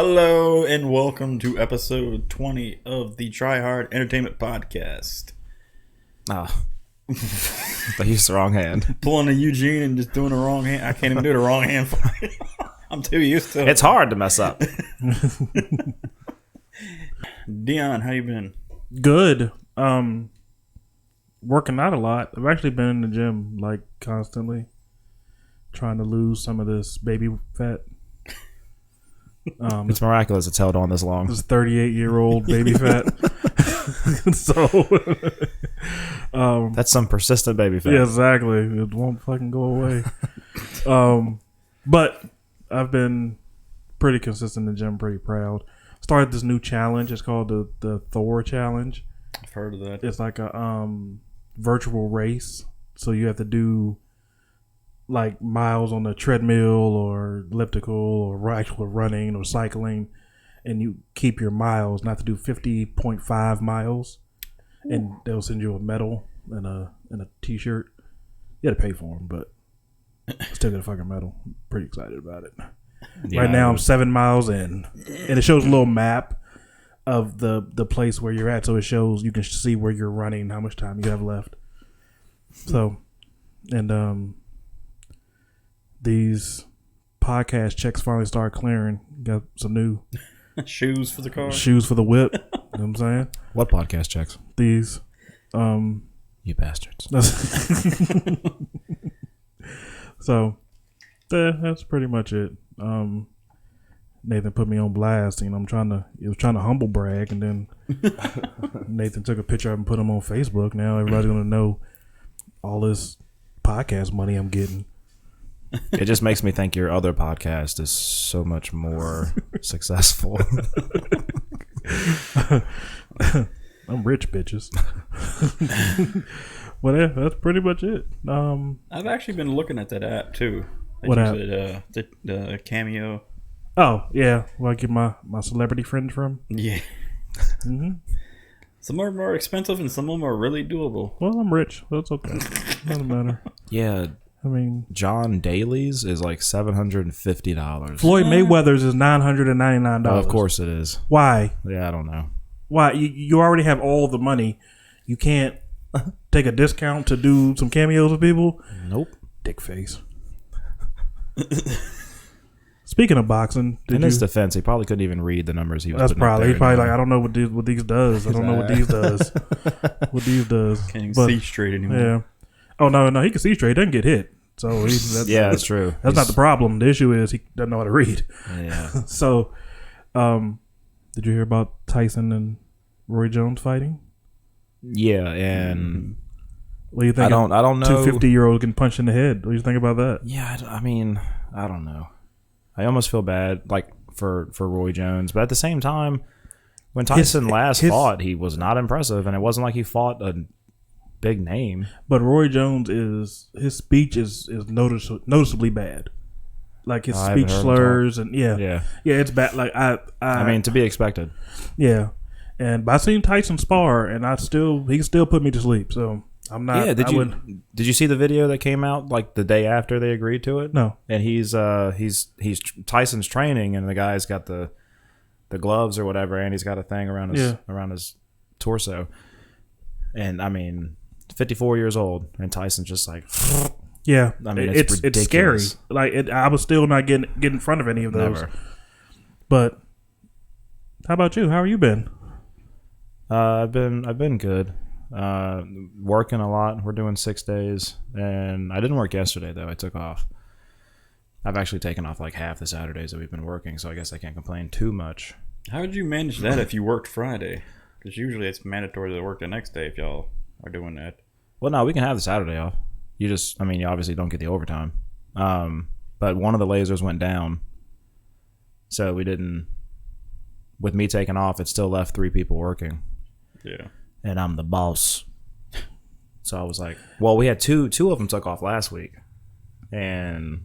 Hello and welcome to episode 20 of the Try Hard Entertainment Podcast. Oh, I used the wrong hand. Pulling a Eugene and just doing the wrong hand. I can't even do the wrong hand for it. I'm too used to it. It's hard to mess up. Dion, how you been? Good. Working out a lot. I've actually been in the gym like constantly, trying to lose some of this baby fat. It's miraculous it's held on this long. This 38-year-old baby fat. So That's some persistent baby fat. yeah, exactly. It won't fucking go away. But I've been pretty consistent in the gym. Pretty proud. Started this new challenge. It's called the Thor Challenge. I've heard of that. It's like a virtual race. So you have to do like miles on the treadmill or elliptical or actual running or cycling, and you keep your miles. Not to do 50.5 miles, and they'll send you a medal and a t-shirt. You got to pay for them, but still get a fucking medal. I'm pretty excited about it. Yeah, Right now I'm 7 miles in, and it shows a little map of the place where you're at, so it shows you can see where you're running, how much time you have left. So, and these podcast checks finally start clearing. Got some new Shoes for the car. shoes for the whip. You know what I'm saying? What podcast checks? These. You bastards. So, that's pretty much it. Nathan put me on blast. You know, he was trying to humble brag, and then Nathan took a picture of him and put him on Facebook. Now everybody's gonna know all this podcast money I'm getting. It just makes me think your other podcast is so much more successful. I'm rich, bitches. But yeah, that's pretty much it. I've actually been looking at that app too. What app? The Cameo. Oh yeah, where I get my celebrity friends from. Yeah. Mm-hmm. Some of them are expensive and some of them are really doable. Well, I'm rich. That's okay. Doesn't matter. Yeah, I mean, John Daly's is like $750. Floyd Mayweather's is $999. Oh, of course it is. Why? Yeah, I don't know. Why? You already have all the money. You can't take a discount to do some cameos with people? Nope. Dick face. Speaking of boxing, In his defense, he probably couldn't even read the numbers he was that's putting up probably there he's probably anymore. like, I don't know what these does. I don't know what these does. What these does. Can't even But, see straight anymore. yeah. Oh no, he can see straight. He doesn't get hit. So Yeah, that's true. That's not the problem. The issue is he doesn't know how to read. Yeah. So, did you hear about Tyson and Roy Jones fighting? Yeah, and What do you think? I don't know. 250-year-olds getting punched in the head. What do you think about that? Yeah, I mean, I don't know. I almost feel bad, like for Roy Jones, but at the same time, when Tyson last fought, he was not impressive, and it wasn't like he fought a big name. But Roy Jones his speech is noticeably bad. Like his speech slurs and yeah, it's bad. Like I mean, to be expected. Yeah, but I seen Tyson spar, and he can still put me to sleep. So I'm not. Yeah, did you see the video that came out like the day after they agreed to it? No. And he's Tyson's training, and the guy's got the gloves or whatever, and he's got a thing around his torso. And I mean, 54 years old, and Tyson's just like, yeah. I mean, it's scary. Like I was still not getting in front of any of those. Never. But how about you? How have you been? I've been good. Working a lot. We're doing 6 days, and I didn't work yesterday though. I took off. I've actually taken off like half the Saturdays that we've been working, so I guess I can't complain too much. How did you manage that if you worked Friday? Because usually it's mandatory to work the next day if y'all are doing that. Well, no, we can have the Saturday off. You obviously don't get the overtime. But one of the lasers went down, so we didn't. With me taking off, it still left 3 people working. Yeah. And I'm the boss. So I was like, well, we had two of them took off last week. And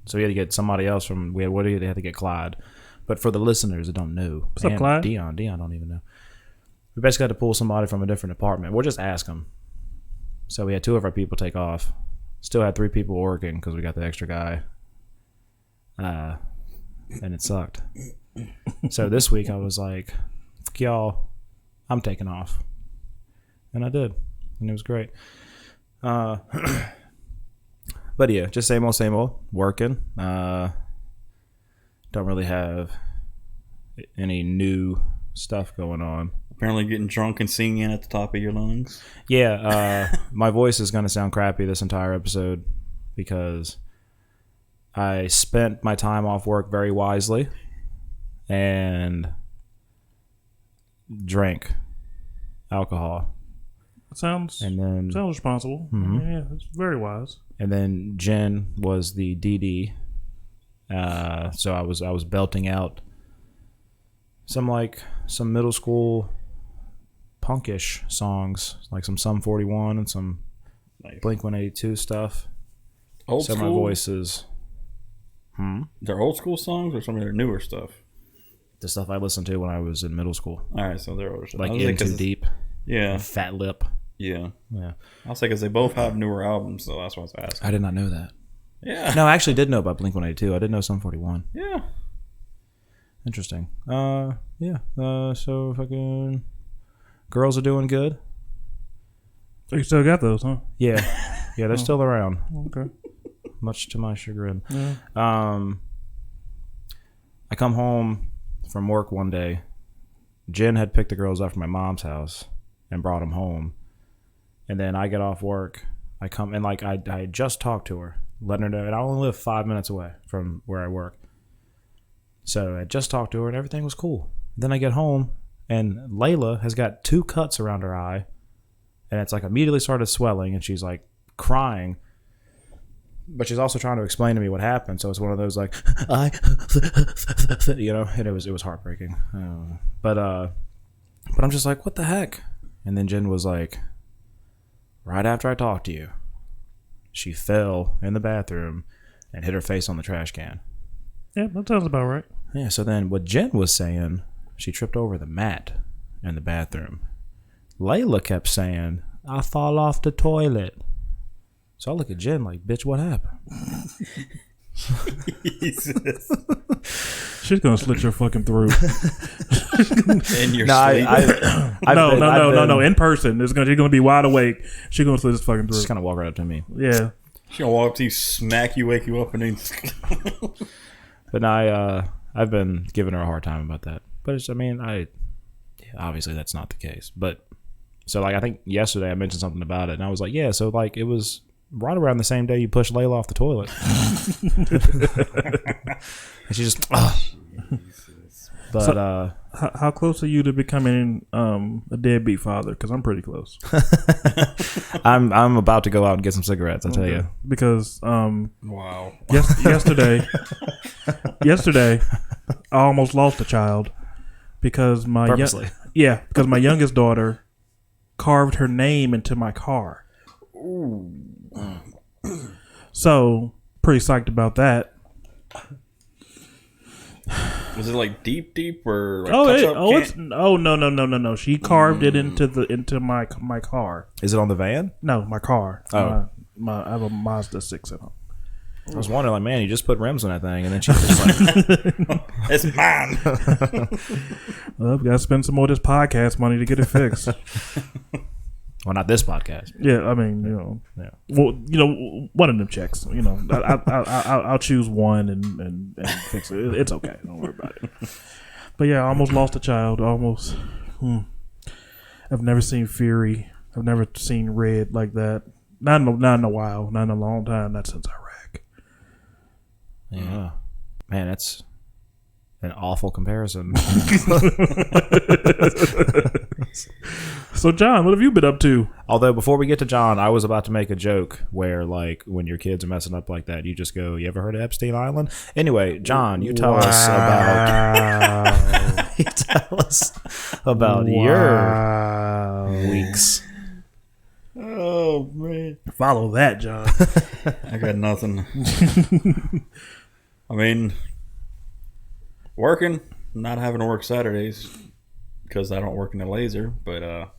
so we had to get somebody else from, they had to get Clyde. But for the listeners that don't know. What's up, Clyde? Dion don't even know. We basically had to pull somebody from a different department. We'll just ask them. So we had 2 of our people take off. Still had 3 people working because we got the extra guy. And it sucked. So this week I was like, fuck y'all, I'm taking off. And I did. And it was great. But yeah, just same old, working. Don't really have any new stuff going on. Apparently getting drunk and singing at the top of your lungs. Yeah, my voice is going to sound crappy this entire episode because I spent my time off work very wisely and drank alcohol. Sounds And then responsible. Mhm. Yeah, it's very wise. And then Jen was the DD. So I was belting out some middle school punkish songs, like some Sum 41 and some Nice. Blink 182 stuff. Old So school? my voice is They're old school songs or some of their newer stuff? the stuff I listened to when I was in middle school, Alright, so they're older stuff. like I was In like, Too 'cause- Deep, Yeah, Fat Lip. yeah. Yeah, I'll say because they both have newer albums, so that's why I was asking. I did not know that. Yeah. No, I actually did know about Blink 182. I did know Sum 41. Yeah. Interesting. Yeah. So fucking girls are doing good. So you still got those, huh? Yeah, yeah, they're still around, Okay. much to my chagrin. Yeah. I come home from work one day. Jen had picked the girls up from my mom's house and brought them home. And then I get off work. I come and I just talked to her, letting her know, and I only live 5 minutes away from where I work. So I just talked to her and everything was cool. Then I get home and Layla has got 2 cuts around her eye, and it's like immediately started swelling, and she's like crying. But she's also trying to explain to me what happened, so it's one of those like, you know, and it was heartbreaking. But I'm just like, what the heck? And then Jen was like, right after I talked to you, she fell in the bathroom and hit her face on the trash can. Yeah, that sounds about right. Yeah. So then, what Jen was saying, she tripped over the mat in the bathroom. Layla kept saying, "I fall off the toilet." So I look at Jen like, bitch, what happened? Jesus. She's gonna slit your fucking throat. In your No, sleep. No. In person, she's gonna be wide awake. She's gonna slit his fucking Just throat. kind of walk right up to me. Yeah. She's gonna walk up to you, smack you, wake you up, and then. But no, I've been giving her a hard time about that. But it's, obviously that's not the case. But so like I think yesterday I mentioned something about it, and I was like, yeah, so like it was right around the same day you pushed Layla off the toilet. And she just, but So- How close are you to becoming a deadbeat father? Because I'm pretty close. I'm about to go out and get some cigarettes. I'll tell you. Because Wow. yesterday, I almost lost a child because Purposely. because my youngest daughter carved her name into my car. So pretty psyched about that. Was it like deep or like No. She carved it into my car. Is it on the van? No, my car. Oh. I have a Mazda 6 at home. I was wondering, like, man, you just put rims on that thing, and then she was like, It's mine. Well, I've got to spend some more of this podcast money to get it fixed. well, not this podcast. Yeah, I mean, Yeah. well, one of them checks. I'll choose one and fix it. It's okay. Don't worry about it. But yeah, I almost lost a child. Almost. I've never seen Fury. I've never seen Red like that. Not in a while. Not in a long time. Not since Iraq. Yeah. Man, that's an awful comparison. So, John, what have you been up to? Although, before we get to John, I was about to make a joke where, like, when your kids are messing up like that, you just go, you ever heard of Epstein Island? Anyway, John, you tell us about... you tell us about your weeks. Oh man. Follow that, John. I got nothing. I mean, working, not having to work Saturdays because I don't work in the laser, but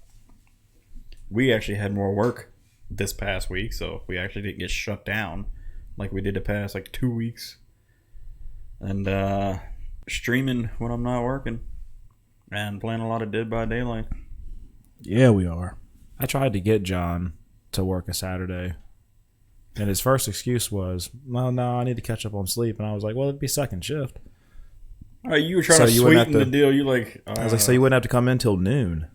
we actually had more work this past week, so we actually didn't get shut down like we did the past like 2 weeks. And streaming when I'm not working and playing a lot of Dead by Daylight. Yeah, we are. I tried to get John to work a Saturday, and his first excuse was, "Well, no, I need to catch up on sleep." And I was like, "Well, it'd be second shift." All right, you were trying So to you wouldn't sweeten have the to- deal. You like? I was like, "So you wouldn't have to come in till noon."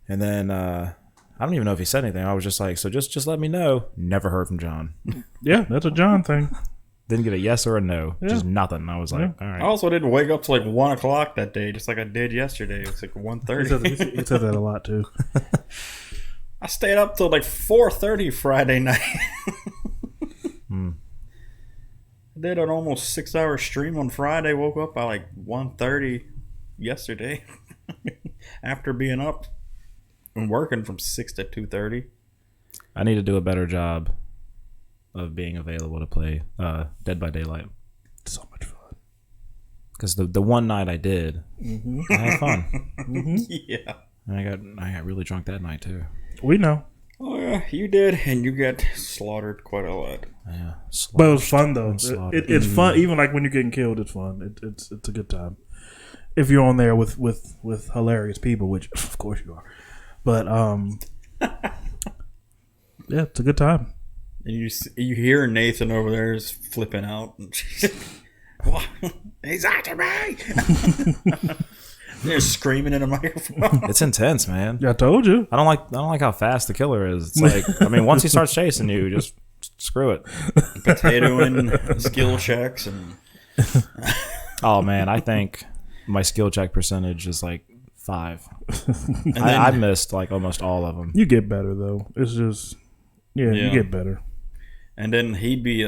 And then I don't even know if he said anything. I was just like, "So just let me know." Never heard from John. Yeah, that's a John thing. Didn't get a yes or a no. Yeah. Just nothing. I was like, all I right. also didn't wake up till like 1 o'clock that day, just like I did yesterday. It's like He 1:30. said that a lot too. I stayed up till like 4:30 Friday night. I did an almost 6-hour stream on Friday. Woke up by like 1:30 yesterday after being up and working from 6 to 2:30. I need to do a better job of being available to play Dead by Daylight. So much fun. Because the one night I did, I had fun. Yeah. And I got really drunk that night too. We know, Oh yeah, you did, and you got slaughtered quite a lot. Yeah. but it was fun though. slaughtered. It's fun, even like when you're getting killed. It's fun. It's a good time if you're on there with hilarious people, which of course you are. But yeah, it's a good time. And you hear Nathan over there is flipping out. And what? He's after me! They're screaming in a microphone. It's intense, man. I told you. I don't like how fast the killer is. It's like, I mean, once he starts chasing you, just screw it. Potatoing skill checks and Oh man, I think my skill check percentage is like 5. then- I missed like almost all of them. You get better though. It's just Yeah. you get better. and then he'd be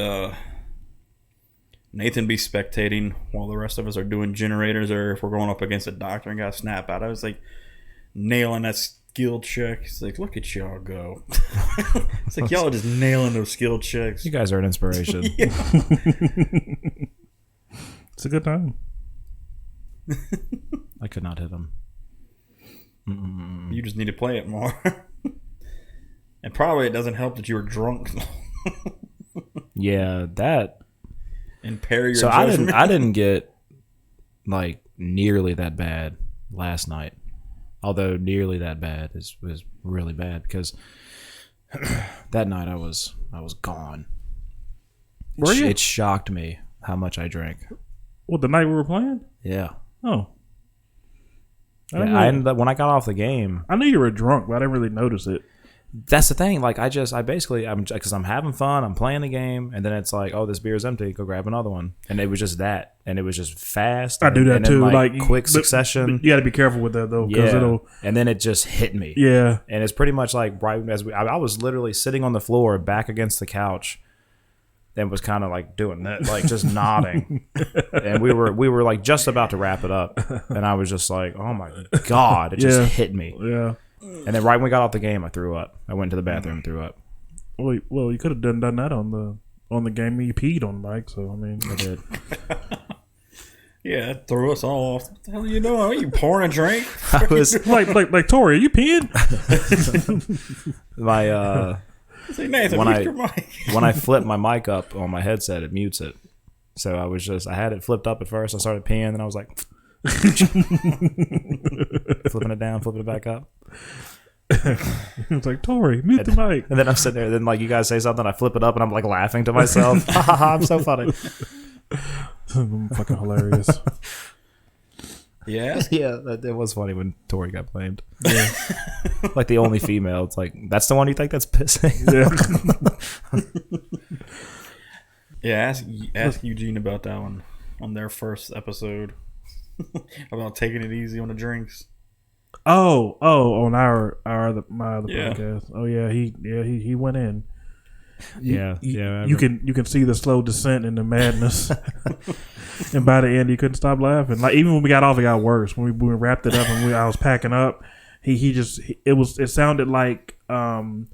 Nathan be spectating while the rest of us are doing generators, or if we're going up against a doctor and got a snap out. I was like nailing that skill check. It's like, look at y'all go. It's like y'all are just nailing those skill checks. You guys are an inspiration. It's a good time. I could not hit him. You just need to play it more. And probably it doesn't help that you were drunk. Yeah, that. Impair your So judgment. I didn't get like nearly that bad last night. Although nearly that bad was really bad because that night I was gone. Were you? It shocked me how much I drank. What, the night we were playing? Yeah. Oh. I, Yeah, didn't I really- ended up, when I got off the game, I knew you were drunk, but I didn't really notice it. that's the thing. Like I'm because I'm having fun. I'm playing the game, and then it's like, oh, this beer's empty. Go grab another one. And it was just that, and it was just fast. I do that and then, too. like quick but succession. You got to be careful with that though, because Yeah. it'll. And then it just hit me. Yeah. And it's pretty much like right as I was literally sitting on the floor, back against the couch, and was kind of like doing that, like just nodding. And we were like just about to wrap it up, and I was just like, oh my god, it just Yeah. hit me. Yeah. And then right when we got off the game, I threw up. I went to the bathroom and threw up. Well, you could have done that on the game. You peed on Mike, so I mean, I did. Yeah, that threw us all off. What the hell are you doing? Are you pouring a drink? I was like Tori, are you peeing? my Say, Nathan, When mute I- your mic. when I flip my mic up on my headset, it mutes it. So I had it flipped up at first. I started peeing, and I was like, flipping it down, flipping it back up. It's like Tori, mute the mic. And then I'm sitting there, then like you guys say something, I flip it up, and I'm like laughing to myself. Ha ha ha! I'm so funny. Fucking hilarious. Yeah. Yeah, it was funny when Tori got blamed. Yeah, like the only female. It's like that's the one you think that's pissing. Yeah. Yeah, ask Eugene about that one on their first episode. About taking it easy on the drinks. Oh, on my other Yeah. podcast. Oh yeah, he went in. Yeah, You can see the slow descent into madness, and by the end, he couldn't stop laughing. Like even when we got off, it got worse. When we wrapped it up and I was packing up, it sounded like Joaquin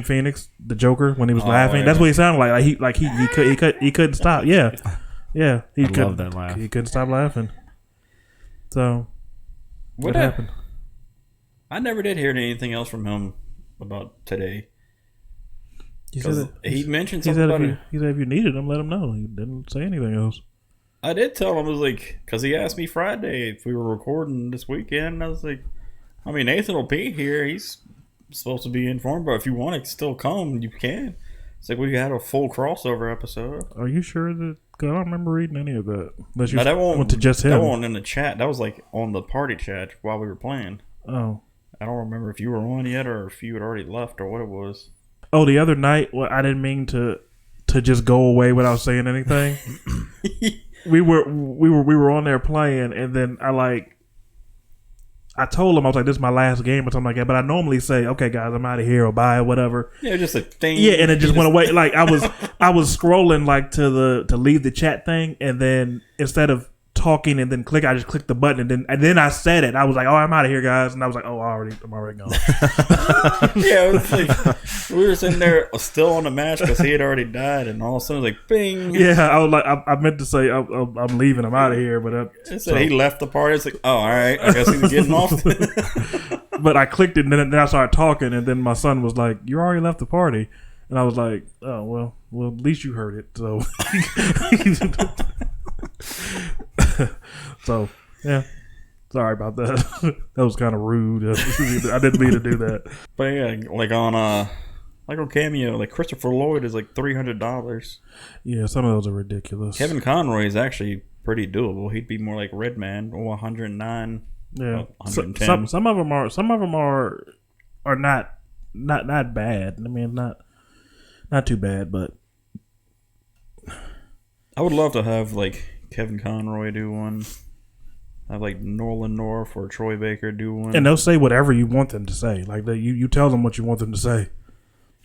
Phoenix, the Joker, when he was laughing. yeah. That's what he sounded like. He couldn't stop. Yeah. He couldn't. love that laugh. He couldn't stop laughing. So what What happened? I never did hear anything else from him about today. He 'Cause said he mentioned something about it. he said if you needed him, let him know. He didn't say anything else. I did tell him, I was like, because he asked me Friday if we were recording this weekend. And I was like, I mean, Nathan will be here. He's supposed to be informed, but if you want to still come, you can. It's like we had a full crossover episode. Are you sure that? Cause I don't remember reading any of that. Unless you No, that went to just him. That wasn't in the chat. That was like on the party chat while we were playing. Oh. I don't remember if you were on yet or if you had already left or what it was. Oh, the other night, well, I didn't mean to just go away without saying anything. we were on there playing, and then I told him, I was like, this is my last game or something like that. But I normally say, okay, guys, I'm out of here or bye or whatever. Yeah, just a thing. Yeah, and it just went away. Like I was scrolling like to leave the chat thing, and then instead of talking and then click, I just clicked the button and then I said it. I was like, oh, I'm out of here, guys. And I was like, oh, I'm already gone. Yeah, it was like we were sitting there still on the match because he had already died, and all of a sudden it was like, bing. Yeah, I was like, I meant to say I'm leaving. I'm out of here, but it said he left the party. It's like, oh, all right, I guess he's getting off. But I clicked it, and then I started talking, and then my son was like, you already left the party. And I was like, oh, well, at least you heard it. So, so yeah, sorry about that. That was kind of rude. I didn't mean to do that. But yeah, like on Cameo, like Christopher Lloyd is like $300. Yeah, some of those are ridiculous. Kevin Conroy is actually pretty doable. He'd be more like Redman or 109. Yeah, 110. Some of them are not bad. I mean, not too bad, but I would love to have like Kevin Conroy do one. Have like Nolan North or Troy Baker do one. And they'll say whatever you want them to say. Like you tell them what you want them to say.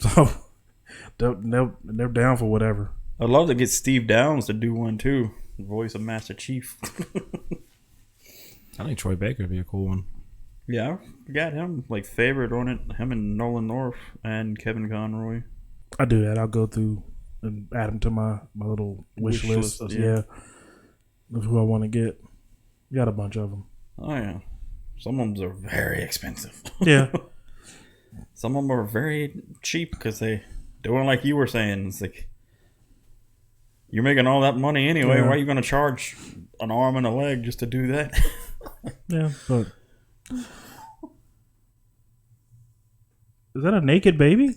So they're down for whatever. I'd love to get Steve Downs to do one too. Voice of Master Chief. I think Troy Baker would be a cool one. Yeah, I got him like favorite on it. Him and Nolan North and Kevin Conroy. I do that. I'll go through and add them to my little wish list. Yeah, of who I want to get. Got a bunch of them. Oh yeah, some of them are very expensive. Yeah, some of them are very cheap because they doing like you were saying. It's like you're making all that money anyway. Yeah. Why are you going to charge an arm and a leg just to do that? Yeah, but is that a naked baby?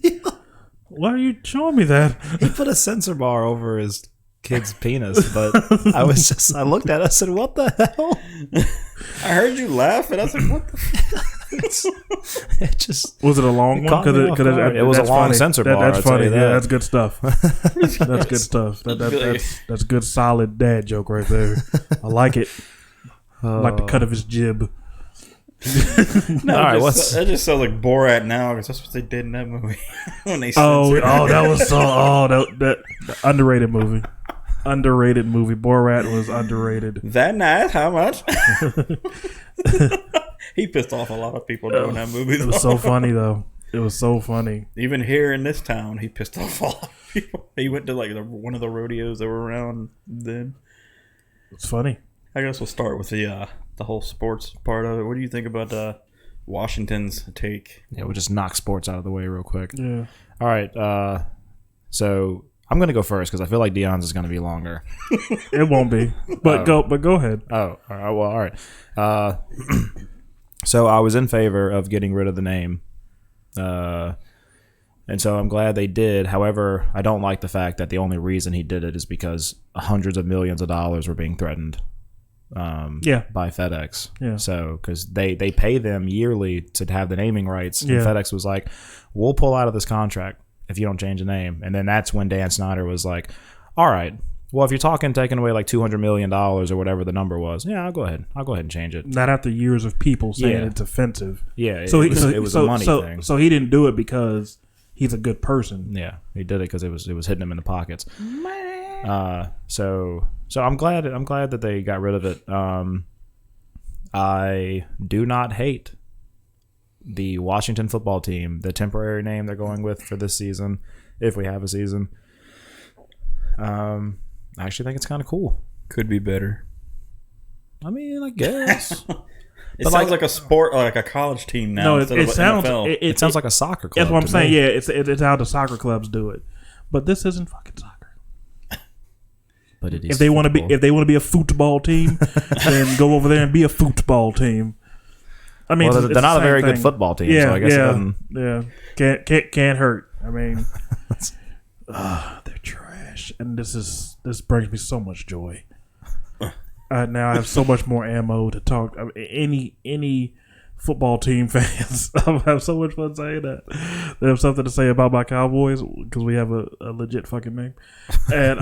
Why are you showing me that? He put a sensor bar over his kid's penis, but I looked at it, I said, what the hell? I heard you laugh, and I said, what the It just was it a long one? It was a long funny. sensor bar. That's funny. That. Yeah, that's good stuff. That's good stuff. That's good solid dad joke right there. I like it. I like the cut of his jib. No, all right, that just sounds like Borat now because that's what they did in that movie when they that was so that underrated movie. Underrated movie. Borat was underrated. That night, how much? He pissed off a lot of people doing that movie. It was so funny though. It was so funny. Even here in this town, he pissed off a lot of people. He went to like one of the rodeos that were around then. It's funny. I guess we'll start with the whole sports part of it. What do you think about Washington's take? Yeah, we'll just knock sports out of the way real quick. Yeah. All right. So I'm going to go first because I feel like Dion's is going to be longer. It won't be, but go ahead. Oh, all right. Well, all right. So I was in favor of getting rid of the name, and so I'm glad they did. However, I don't like the fact that the only reason he did it is because hundreds of millions of dollars were being threatened. By FedEx. Yeah. So because they pay them yearly to have the naming rights, and yeah. FedEx was like, "We'll pull out of this contract if you don't change the name." And then that's when Dan Snyder was like, "All right, well, if you're taking away like $200 million or whatever the number was, yeah, I'll go ahead and change it." Not after years of people saying it's offensive. Yeah. So it was a money thing. So he didn't do it because he's a good person. Yeah, he did it because it was hitting him in the pockets. So I'm glad that they got rid of it. I do not hate the Washington football team, the temporary name they're going with for this season, if we have a season. I actually think it's kind of cool. Could be better. I mean, I guess. It sounds like a sport, like a college team now. No, it sounds NFL. It sounds like a soccer club. That's what I'm saying. Yeah, it's how the soccer clubs do it. But this isn't fucking soccer. But it is if they want to be football. a football team, then go over there and be a football team. I mean, Well, it's they're not the a very same good thing. football team, Yeah, so I guess it yeah, doesn't. yeah. Can't hurt. I mean, they're trash, and this brings me so much joy. Now I have so much more ammo to talk. I mean, any football team fans, I have so much fun saying that. They have something to say about my Cowboys because we have a legit fucking name, and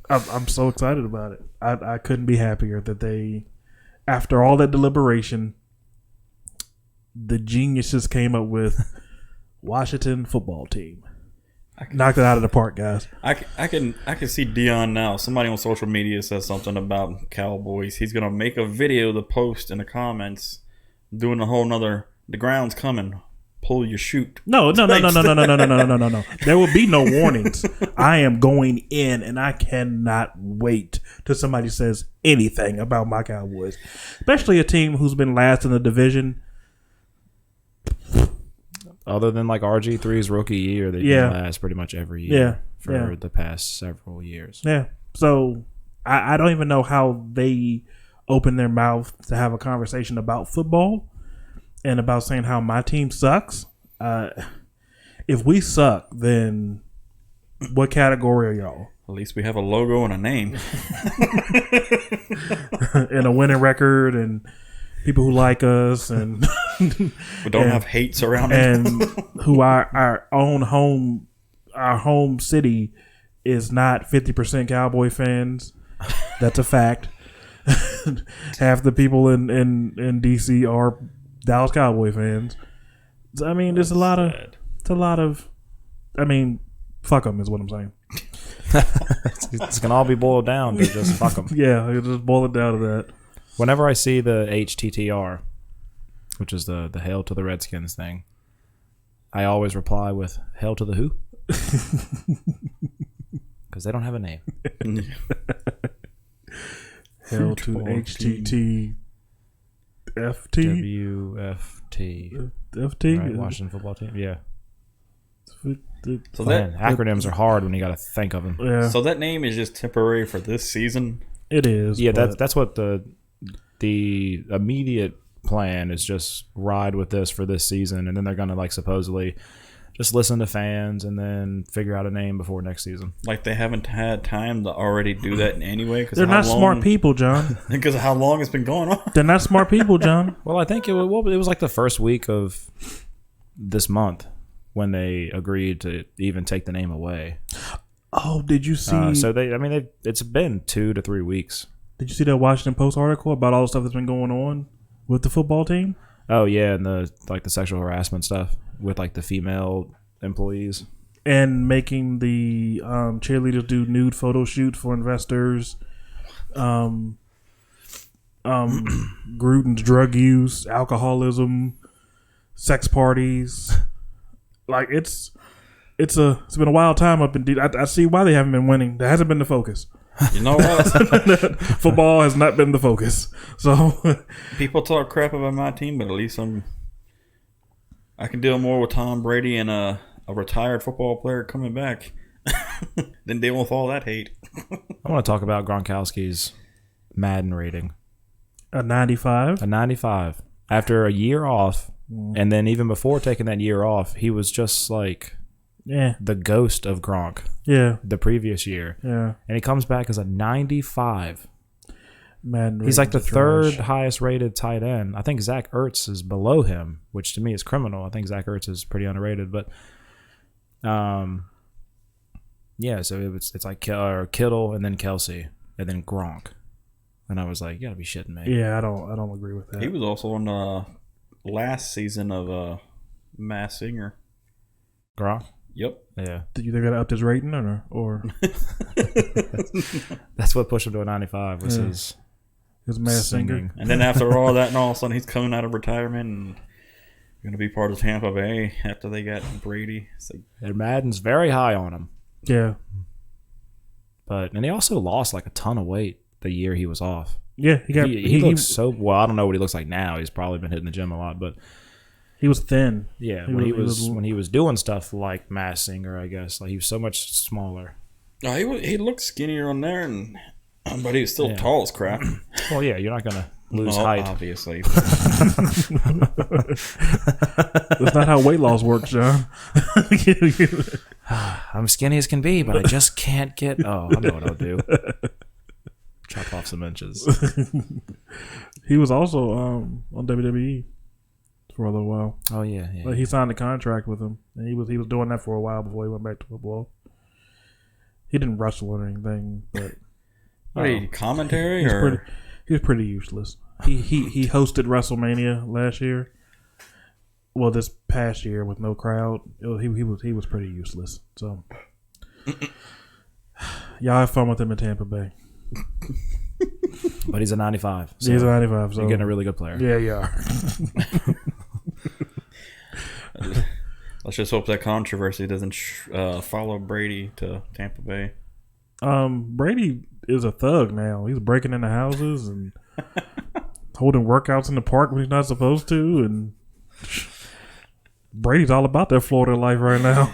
I'm so excited about it. I couldn't be happier that they, after all that deliberation, the geniuses came up with Washington football team. Knocked it out of the park, guys. I can see Dion now. Somebody on social media says something about Cowboys. He's gonna make a video to post in the comments, doing a whole nother. The ground's coming. Pull your chute. No. There will be no warnings. I am going in, and I cannot wait till somebody says anything about my Cowboys, especially a team who's been last in the division. Other than like RG3's rookie year, they've been last pretty much every year for the past several years. Yeah. So I don't even know how they open their mouth to have a conversation about football and about saying how my team sucks. If we suck, then what category are y'all? At least we have a logo and a name. And a winning record and people who like us and We don't have hate surrounding. and who our home city is not 50% Cowboy fans. That's a fact. Half the people in DC are Dallas Cowboy fans. So, I mean, there's a lot of. I mean, fuck them is what I'm saying. It's gonna all be boiled down to just fuck them. Yeah, I just boil it down to that. Whenever I see the HTTR, which is the Hail to the Redskins thing, I always reply with Hail to the who? Because they don't have a name. Hell to HTT FT WFT. FT. Right, Washington football team. Yeah. So Man, that acronyms are hard when you got to think of them. Yeah, so that name is just temporary for this season. it is. Yeah, but that's what the immediate plan is. Just ride with this for this season, and then they're gonna like supposedly just listen to fans and then figure out a name before next season. Like they haven't had time to already do that anyway. they're not smart people, John. Because of how long it's been going on. They're not smart people, John. Well, I think it was like the first week of this month when they agreed to even take the name away. Oh, did you see? So it's been 2 to 3 weeks. Did you see that Washington Post article about all the stuff that's been going on with the football team? Oh yeah, and the sexual harassment stuff with like the female employees And making the cheerleaders do nude photo shoots for investors. Gruden's drug use, alcoholism, sex parties. Like it's been a wild time up in D. I see why they haven't been winning. That hasn't been the focus. You know what? Football has not been the focus. So People talk crap about my team, but at least I can deal more with Tom Brady and a retired football player coming back than dealing with all that hate. I want to talk about Gronkowski's Madden rating. a 95. A 95. After a year off, and then even before taking that year off, he was just like Yeah, the ghost of Gronk yeah, the previous year. yeah. And he comes back as a 95. Man, He's like the ratings are third trash. highest rated tight end. I think Zach Ertz is below him, which to me is criminal. I think Zach Ertz is pretty underrated, but yeah. So it's like Kittle and then Kelsey and then Gronk, and I was like, you gotta be shitting me. Yeah, I don't agree with that. He was also on the last season of Mass Singer. Gronk. Yep. Yeah, Did you think that upped his rating or that's what pushed him to a 95. Was Yeah. his mass singer? singing. And then after all that, and all of a sudden he's coming out of retirement and going to be part of Tampa Bay after they got Brady. It's like, And Madden's very high on him, Yeah, and he also lost like a ton of weight the year he was off. yeah. He looks so well. I don't know what he looks like now. He's probably been hitting the gym a lot, but he was thin. yeah, He when he was- was doing stuff like Mass Singer, I guess like he was so much smaller. Oh, he looked skinnier on there, but he was still tall as crap. Well, yeah, you're not gonna lose height. Obviously. That's not how weight loss works, John. I'm skinny as can be, but I just can't get. Oh, I know what I'll do. Chop off some inches. He was also on WWE for a little while. Oh yeah. Like he signed a contract with him, and he was doing that for a while before he went back to football. He didn't wrestle or anything, but commentary he was pretty useless. He hosted WrestleMania last year. Well, this past year with no crowd, he was pretty useless. So y'all have fun with him in Tampa Bay. But he's a 95. So he's a 95. So you're getting a really good player. Yeah, you are. Let's just hope that controversy doesn't follow Brady to Tampa Bay. Brady is a thug now. He's breaking into houses and holding workouts in the park when he's not supposed to, and Brady's all about that Florida life right now.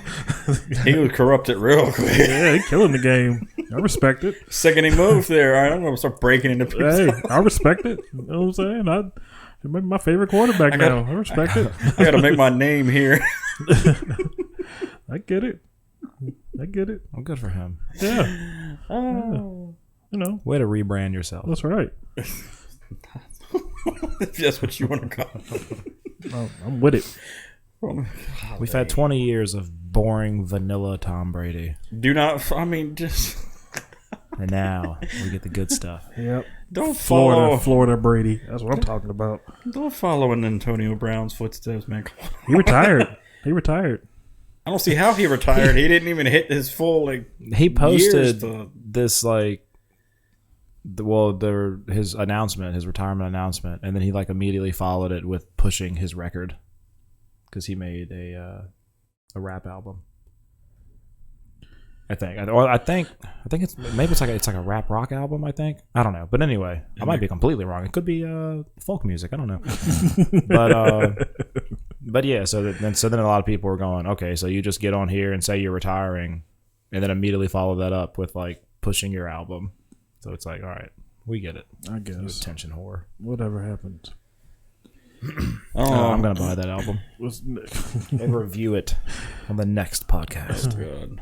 He was corrupted real quick. Yeah, he's killing the game. I respect it. Second he moved there, all right, I'm gonna start breaking into people's Hey, I respect it. You know what I'm saying? He might be my favorite quarterback now. I respect it. I gotta make my name here. I get it. Well, good for him. Yeah. Oh. You know. Way to rebrand yourself. That's right. If that's what you want to call it. I'm with it. We've had 20 years of boring vanilla Tom Brady. Just And now we get the good stuff. Yep. don't follow Florida Brady. That's what I'm talking about. Don't follow in Antonio Brown's footsteps, man. He retired. I don't see how he retired. He didn't even hit his full He posted years this his announcement, his retirement announcement, and then he immediately followed it with pushing his record because he made a rap album. I think it's maybe it's like a rap rock album. I think, I don't know, but anyway, I might be completely wrong. It could be folk music. I don't know, but yeah. So then a lot of people were going, okay, so you just get on here and say you're retiring, and then immediately follow that up with pushing your album. So it's all right, we get it. I guess. You attention whore. Whatever happened. I'm gonna buy that album and review it on the next podcast. good.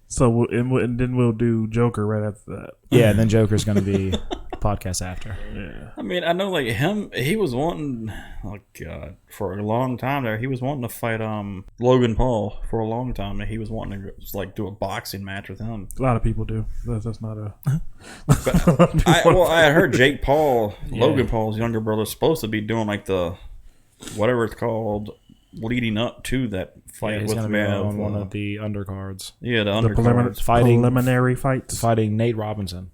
So and then we'll do Joker right after that. Yeah, and then Joker's gonna be podcast after. Yeah. I mean, I know him. He was wanting, for a long time there. He was wanting to fight Logan Paul for a long time. And he was wanting to just, do a boxing match with him. A lot of people do. That's not a. I had heard Jake Paul, Logan Paul's younger brother, is supposed to be doing the whatever it's called, leading up to that fight he's with gonna be on one of the undercards. Yeah, the undercards. Preliminary fights. Fighting Nate Robinson,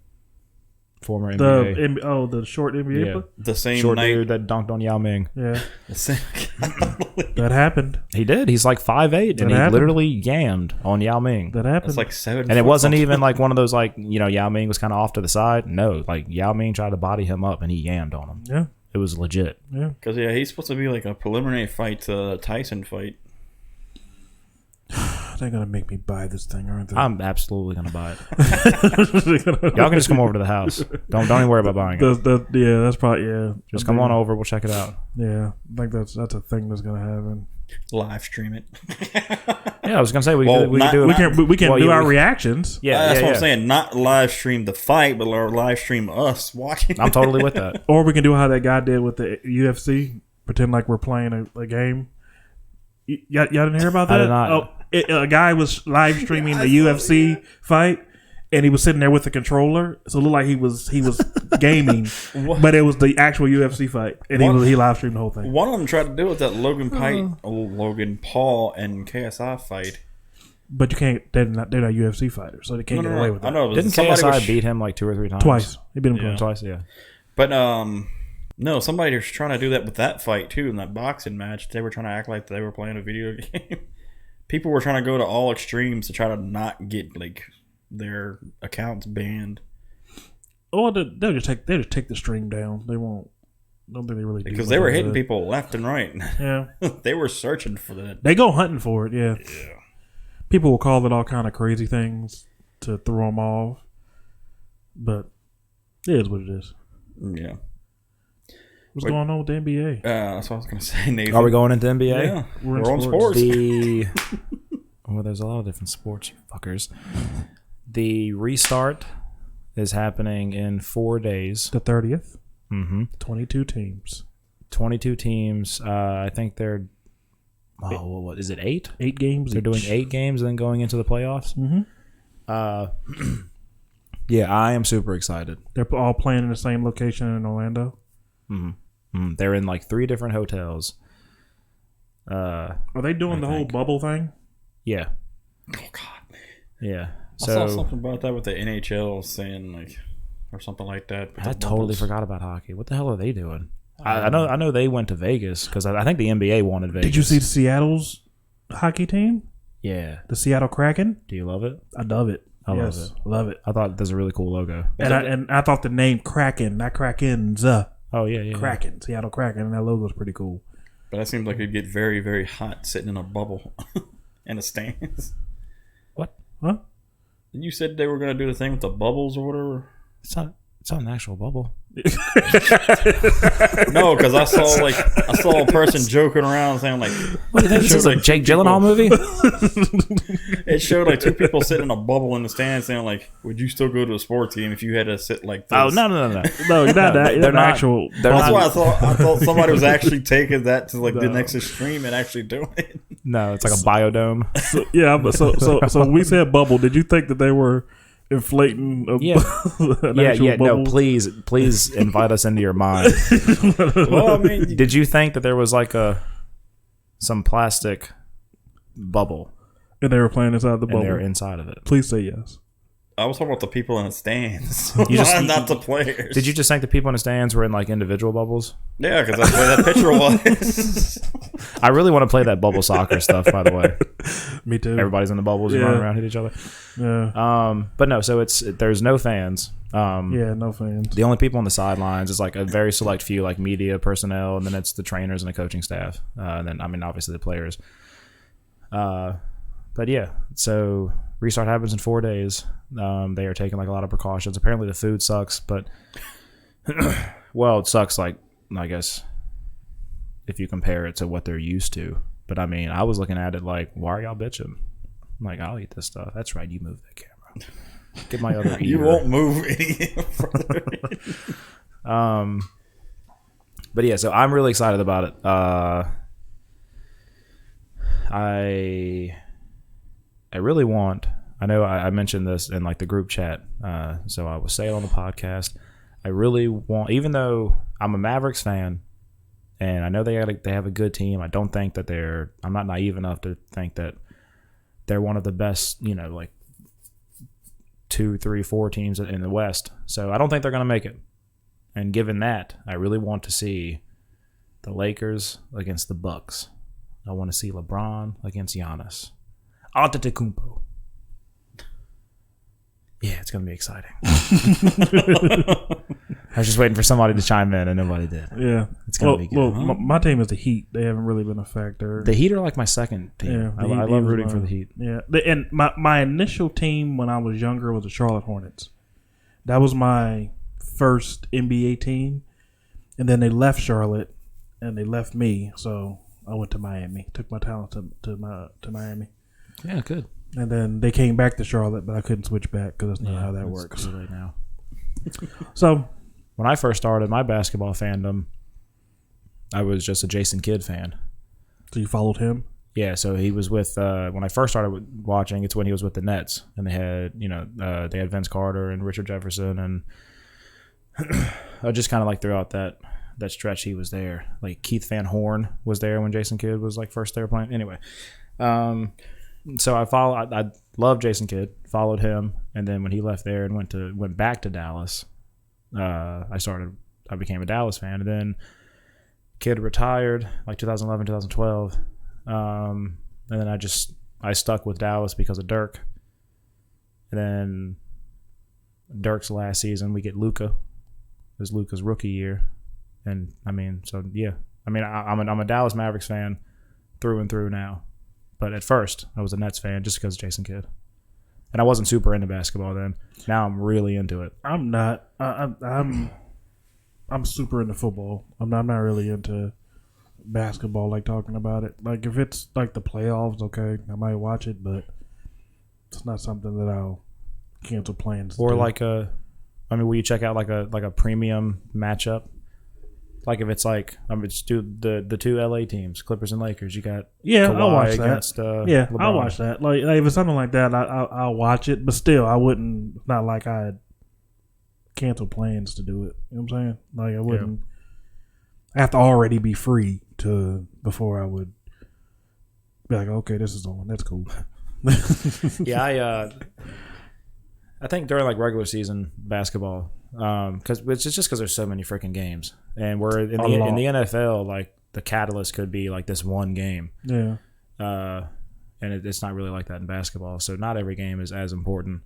former NBA. The short NBA player? The same short night dude that dunked on Yao Ming. Yeah. That happened. He did. He's 5'8", and he literally yammed on Yao Ming. That happened. It's 7 And it wasn't even one of those Yao Ming was kind of off to the side. No, Yao Ming tried to body him up, and he yammed on him. Yeah. It was legit. Yeah. Because he's supposed to be a preliminary fight to the Tyson fight. They're gonna make me buy this thing, aren't they? I'm absolutely gonna buy it. Y'all can just come over to the house. Don't even worry about buying it. That's probably Just come on over. We'll check it out. Yeah, I think that's a thing that's gonna happen. Live stream it. Yeah, I was gonna say we can do our reactions. Yeah, that's what I'm saying. Not live stream the fight, but live stream us watching. I'm totally with that. Or we can do how that guy did with the UFC. Pretend like we're playing a game. Y'all didn't hear about that? I did not. A guy was live streaming the UFC fight, and he was sitting there with the controller, so it looked like he was gaming, but it was the actual UFC fight, and he live streamed the whole thing. One of them tried to do it that Logan Paul and KSI fight. But you can't. They're not UFC fighters, so they can't get away with that. I know. Didn't KSI beat him 2 or 3 times? Twice. He beat him twice. Yeah. But no, somebody was trying to do that with that fight too in that boxing match. They were trying to act like they were playing a video game. People were trying to go to all extremes to try to not get their accounts banned. Or they'll just take the stream down. They won't. Don't think they really do. Because they were hitting people left and right. Yeah. They were searching for that. They go hunting for it. Yeah. Yeah. People will call it all kind of crazy things. to throw them off. But it is what it is. Yeah. What's going on with the NBA? That's what I was going to say, Nathan. Are we going into NBA? Yeah. We're on sports. Well, there's a lot of different sports, you fuckers. The restart is happening in 4 days. The 30th. Mm-hmm. 22 teams. 22 teams. I think they're... Oh, what is it, 8? 8 games. They're doing 8 games and then going into the playoffs? Mm-hmm. Yeah, I am super excited. They're all playing in the same location in Orlando. Mm-hmm. They're in like 3 different hotels. Are they doing the whole bubble thing? Yeah. Oh, God. Yeah. I saw something about that with the NHL saying, like, or something like that. I totally forgot about hockey. What the hell are they doing? I know they went to Vegas because I think the NBA wanted Vegas. Did you see Seattle's hockey team? Yeah. The Seattle Kraken? Do you love it? I love it. I love it. Love it. I thought there's a really cool logo. And I thought the name Kraken, not Krakens. Oh, yeah. Kraken. Seattle Kraken. And that logo is pretty cool. But that seems like it'd get very, very hot sitting in a bubble in the stands. What? Huh? You said they were going to do the thing with the bubbles or whatever. It's not an actual bubble. No, because I saw a person joking around saying like, What do you think? This is a Jake Gyllenhaal movie? it showed like 2 people sitting in a bubble in the stands saying like, would you still go to a sports game if you had to sit like this? Oh, no. No, not that. They're They're not- actual. they're That's not- why I thought somebody was actually taking that to like the next extreme and actually doing it. No, it's like a biodome. Yeah, but so when we said bubble, did you think that they were inflating an actual No, bubble? please invite us into your mind. Well, I mean, Did you think that there was like some plastic bubble And they were playing inside the and they're bubble. inside of it? Please say yes. I was talking about the people in the stands, not the players. Did you just think the people in the stands were in like individual bubbles? Yeah, because that's where that picture was. I really want to play that bubble soccer stuff, by the way. Me too. Everybody's in the bubbles and Yeah. running around, hit each other. Yeah. But no, so there's no fans. Yeah, no fans. The only people on the sidelines is like a very select few, like media personnel, and then it's the trainers and the coaching staff, and then obviously the players. But yeah, so restart happens in 4 days. They are taking like a lot of precautions. Apparently the food sucks, but well, it sucks like I guess if you compare it to what they're used to. But I mean, I was looking at it like, why are y'all bitching? I'm like, I'll eat this stuff. That's right, you move that camera. Get my other ear. You won't move any further. But yeah, so I'm really excited about it. I really want. I know I mentioned this in like the group chat, so I will say it on the podcast. I really want, even though I'm a Mavericks fan, and I know they have a good team. I don't think that I'm not naive enough to think that they're one of the best, like 2, 3, 4 teams in the West. So I don't think they're going to make it. And given that, I really want to see the Lakers against the Bucks. I want to see LeBron against Giannis. Antetokounmpo. Yeah, it's going to be exciting. I was just waiting for somebody to chime in, and nobody did. Yeah. It's going to be good. Well, my team is the Heat. They haven't really been a factor. The Heat are like my second team. Yeah, I the Heat love is rooting for mine. the Heat. Yeah. And my initial team when I was younger was the Charlotte Hornets. That was my first NBA team. And then they left Charlotte, and they left me. So I went to Miami. Took my talent to Miami. Yeah, good. And then they came back to Charlotte, but I couldn't switch back because that's not how that works. Too late now. So When I first started my basketball fandom, I was just a Jason Kidd fan. you followed him? Yeah, so he was with when I first started watching. It's when he was with the Nets, and they had they had Vince Carter and Richard Jefferson, and I just kind of like throughout that stretch he was there. Like Keith Van Horn was there when Jason Kidd was like first there playing. Anyway, so I loved Jason Kidd, followed him, and then when he left there and went back to Dallas, I became a Dallas fan, and then Kidd retired like 2011, 2012. And then I stuck with Dallas because of Dirk. And then Dirk's last season, we get Luka. It was Luka's rookie year. And I'm a Dallas Mavericks fan through and through now. But at first, I was a Nets fan just because of Jason Kidd. And I wasn't super into basketball then. Now I'm really into it. I'm not. I'm super into football. I'm not really into basketball. Like talking about it. Like if it's like the playoffs, okay, I might watch it, but it's not something that I'll cancel plans. Or to. will you check out like a premium matchup? Like if it's like it's the two LA teams, Clippers and Lakers. You got Kawhi I'll watch that. against LeBron. I'll watch that. Like if it's something like that, I'll watch it. But still, I wouldn't. It's not like I'd cancel plans to do it. You know what I'm saying? Like I wouldn't. I have to already be free before I would be like, okay, this is on. That's cool. Yeah, I think during like regular season basketball, because it's just because there's so many freaking games, and we're in the NFL, like the catalyst could be like this one game. Yeah. And it's not really like that in basketball, so not every game is as important.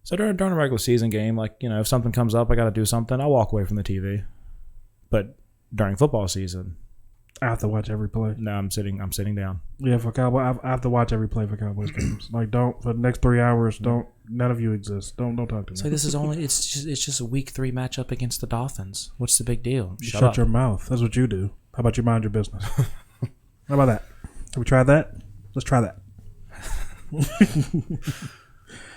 So during a regular season game, like if something comes up, I got to do something. I'll walk away from the TV. But during football season, I have to watch every play. no, I'm sitting down. Yeah, for Cowboy, I have to watch every play for Cowboys games. Like, don't for the next 3 hours. None of you exist. Don't talk to me. So this is only it's just a week 3 matchup against the Dolphins. What's the big deal? Shut up. your mouth. That's what you do. How about you mind your business? How about that? Have we tried that? Let's try that.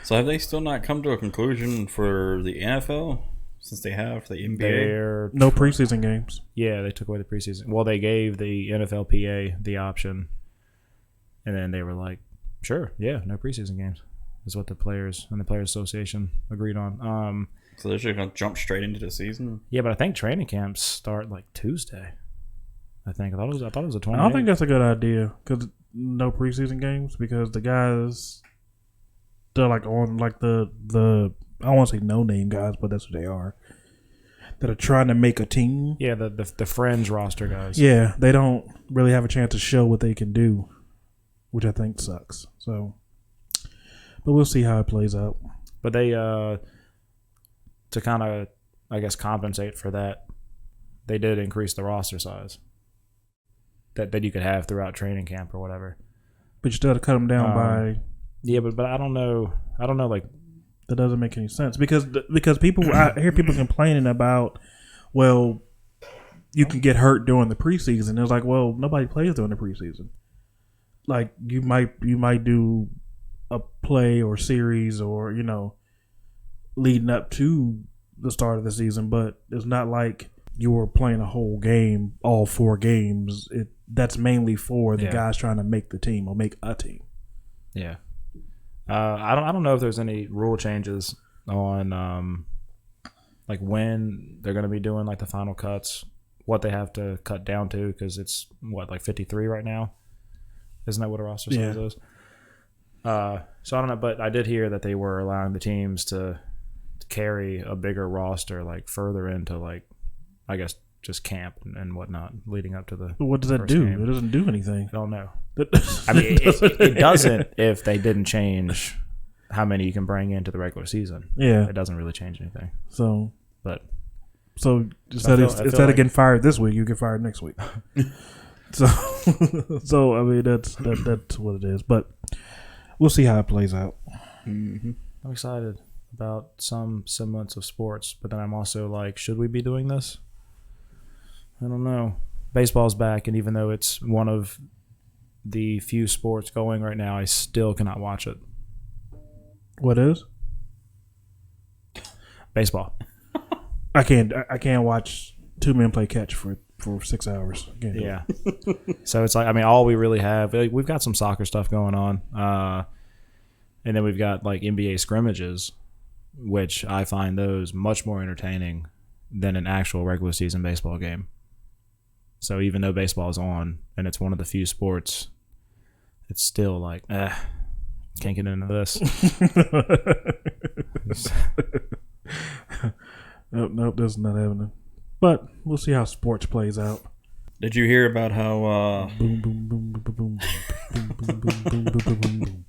So have they still not come to a conclusion for the NFL since they have the NBA? No preseason games. Yeah, they took away the preseason. Well, they gave the NFLPA the option, and then they were like, "Sure, yeah, no preseason games." Is what the players and the Players Association agreed on. So they're just gonna jump straight into the season. Yeah, but I think training camps start like Tuesday. I thought it was a 28th. I don't think that's a good idea because no preseason games because the guys they're like on like the I don't want to say no name guys, but that's what they are. That are trying to make a team. Yeah, the fringe roster guys. Yeah, they don't really have a chance to show what they can do, which I think sucks. So, but we'll see how it plays out. But they to kind of I guess compensate for that, they did increase the roster size that you could have throughout training camp or whatever. But you still have to cut them down by. Yeah, but I don't know. Like that doesn't make any sense because people I hear people complaining about, well, you can get hurt during the preseason. It's like, well, nobody plays during the preseason. Like you might do a play or series or leading up to the start of the season, but it's not like you're playing a whole game, all 4 games. That's mainly for the guys trying to make the team or make a team. Yeah. I don't know if there's any rule changes on like when they're going to be doing like the final cuts, what they have to cut down to because it's like 53 right now. Isn't that what a roster size is? So I don't know, but I did hear that they were allowing the teams to carry a bigger roster like further into like I guess just camp and whatnot leading up to the. But what does that do? Game. It doesn't do anything. I don't know. I mean, it doesn't if they didn't change how many you can bring into the regular season. Yeah, it doesn't really change anything. So instead of getting fired this week, you get fired next week. so I mean that's what it is. But we'll see how it plays out. Mm-hmm. I'm excited about some semblance of sports, but then I'm also like, should we be doing this? I don't know. Baseball's back, and even though it's one of the few sports going right now, I still cannot watch it. What is? Baseball. I can't watch 2 men play catch for 6 hours. Yeah. So it's like, I mean, all we really have, we've got some soccer stuff going on, and then we've got like NBA scrimmages, which I find those much more entertaining than an actual regular season baseball game. So even though baseball is on and it's one of the few sports, it's still like, can't get into this. Nope, this is not happening. But we'll see how sports plays out. Did you hear about how boom boom boom boom boom boom boom boom boom boom boom?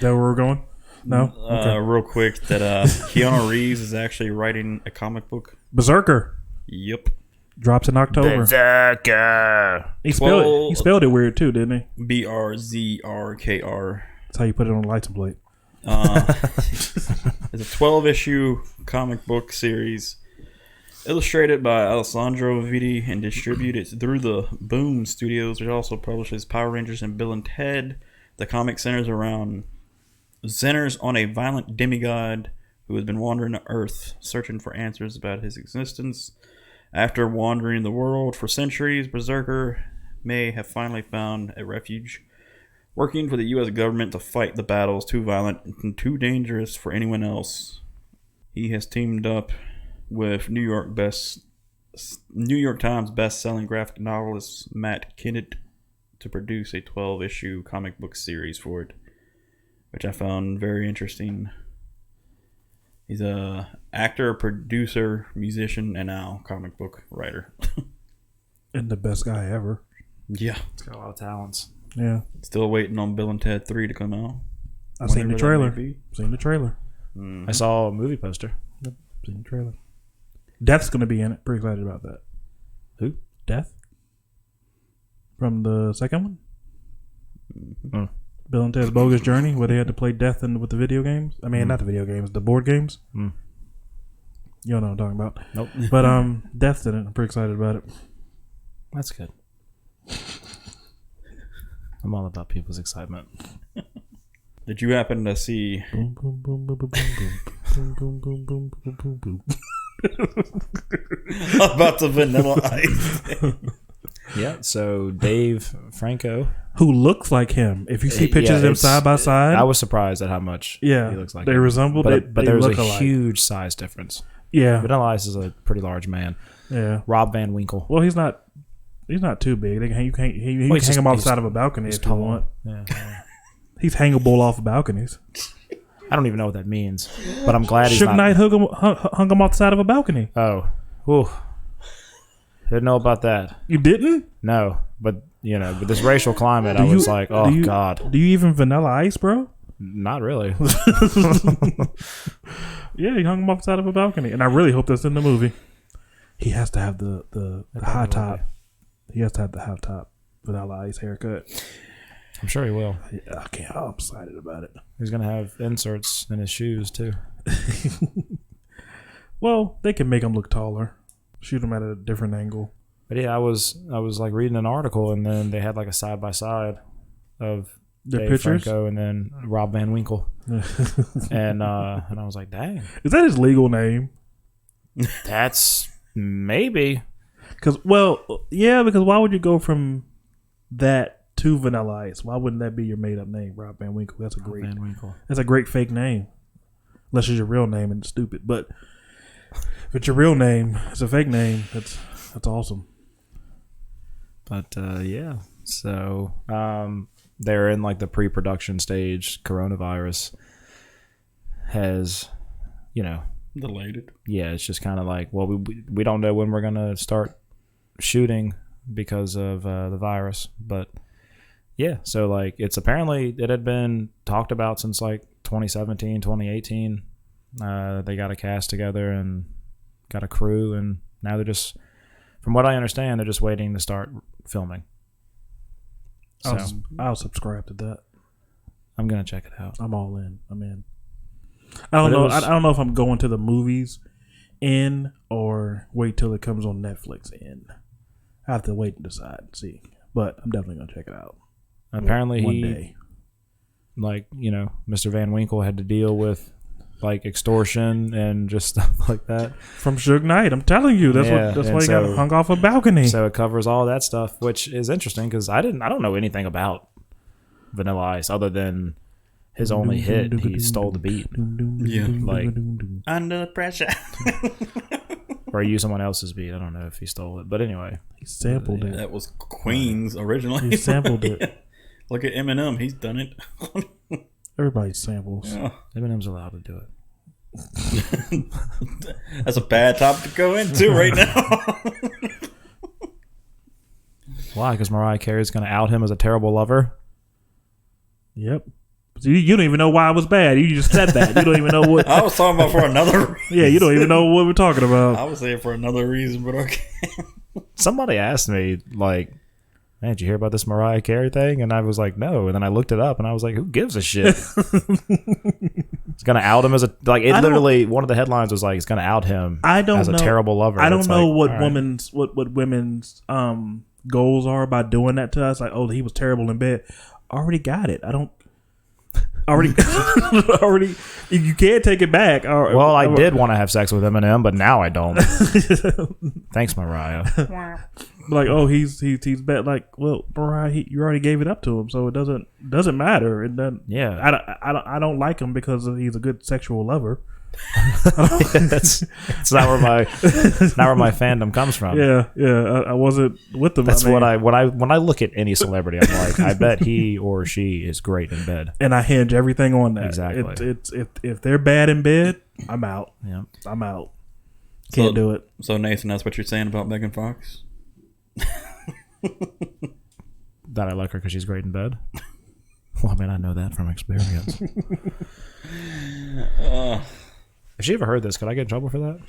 That where we're going? No. Okay. Real quick, that Keanu Reeves is actually writing a comic book. Berserker. Yep. Drops in October. Berserker. He spelled it weird too, didn't he? BRZRKR. That's how you put it on the license plate. It's a 12-issue comic book series illustrated by Alessandro Vitti and distributed through the Boom Studios, which also publishes Power Rangers and Bill and Ted. The comic centers on a violent demigod who has been wandering the Earth, searching for answers about his existence. After wandering the world for centuries, Berserker may have finally found a refuge, working for the U.S. government to fight the battles too violent and too dangerous for anyone else. He has teamed up with New York Times best-selling graphic novelist Matt Kinnett to produce a 12-issue comic book series for it, which I found very interesting. He's a actor, producer, musician, and now comic book writer. And the best guy ever. Yeah. He's got a lot of talents. Yeah. Still waiting on Bill and Ted 3 to come out. I've seen the trailer. Mm-hmm. I saw a movie poster. Yep. Seen the trailer. Death's going to be in it. Pretty excited about that. Who? Death. From the second one. Oh. Bill and Ted's Bogus Journey, where they had to play Death with the video games. I mean, not the video games, the board games. Mm. You don't know what I'm talking about. Nope. But Death's in it. I'm pretty excited about it. That's good. I'm all about people's excitement. Did you happen to see... Boom, boom, boom, boom, boom, boom, boom, boom, boom, boom, boom, boom. about the Vanilla Ice? Yeah, so Dave Franco, who looks like him. If you see pictures of them side by side, I was surprised at how much he looks like they him. resemble. But they there's look a alike. huge size difference. Yeah, Vanilla Ice is a pretty large man. Yeah, Rob Van Winkle. Well, he's not too big. You can hang him off the side of a balcony if you want. Yeah. He's hangable off of balconies. I don't even know what that means, but I'm glad he's Suge not. Knight hung him off the side of a balcony. Oh, whew. Didn't know about that. You didn't? No, but with this racial climate, I was like, oh God. Do you even Vanilla Ice, bro? Not really. Yeah, he hung him off the side of a balcony, and I really hope that's in the movie. He has to have the high top. He has to have the high top Vanilla Ice haircut. I'm sure he will. Yeah, I'm excited about it. He's gonna have inserts in his shoes too. Well, they can make him look taller. Shoot him at a different angle. But yeah, I was like reading an article, and then they had like a side by side of their Dave pictures, Franco and then Rob Van Winkle, and I was like, dang, is that his legal name? That's maybe because why would you go from that to Vanilla Ice? Why wouldn't that be your made up name, Rob Van Winkle? That's a great fake name, unless it's your real name and it's stupid. But if it's your real name, it's a fake name. That's awesome. But yeah, so they're in like the pre-production stage. Coronavirus has, delayed it. Yeah, it's just kind of like, well, we don't know when we're gonna start shooting because of the virus, but yeah, so like it had been talked about since like 2017, 2018. They got a cast together and got a crew, and now they're just, from what I understand, they're just waiting to start filming. So I'll subscribe to that. I'm gonna check it out. I'm all in. I'm in. I don't know. I don't know if I'm going to the movies in or wait till it comes on Netflix in. I have to wait and decide and see. But I'm definitely gonna check it out. Apparently, one day. Like Mr. Van Winkle had to deal with like extortion and just stuff like that from Suge Knight. I'm telling you, that's why he got hung off a balcony. So it covers all that stuff, which is interesting because I don't know anything about Vanilla Ice other than his only hit. He stole the beat. Yeah, like Under Pressure. Or used someone else's beat. I don't know if he stole it, but anyway, he sampled it. That was Queen's originally. He sampled it. Look at Eminem. He's done it. Everybody samples. Yeah. Eminem's allowed to do it. That's a bad topic to go into right now. Why? Because Mariah Carey's going to out him as a terrible lover? Yep. You don't even know why it was bad. You just said that. You don't even know what. I was talking about for another reason. Yeah, you don't even know what we're talking about. I was saying for another reason, but okay. Somebody asked me, like, man, did you hear about this Mariah Carey thing? And I was like, no. And then I looked it up, and I was like, who gives a shit? It's gonna out him as a like. It literally one of the headlines was like, it's gonna out him. As a terrible lover. I don't know like, what women's goals are by doing that to us. Like, oh, he was terrible in bed. Already got it. I don't. Already. You can't take it back. Well, I did want to have sex with Eminem, but now I don't. Thanks, Mariah. Like, oh, he's bad. Like, well, Mariah, you already gave it up to him, so it doesn't matter. It doesn't. Yeah. I don't like him because he's a good sexual lover. It's not where my fandom comes from. Yeah. I wasn't with them. That's what when I look at any celebrity, I'm like, I bet he or she is great in bed, and I hinge everything on that. Exactly. It's if they're bad in bed, I'm out. Yeah, I'm out. Can't do it. So Nathan, that's what you're saying about Megan Fox? That I like her because she's great in bed. Well, I mean, I know that from experience. Has she ever heard this? Could I get in trouble for that?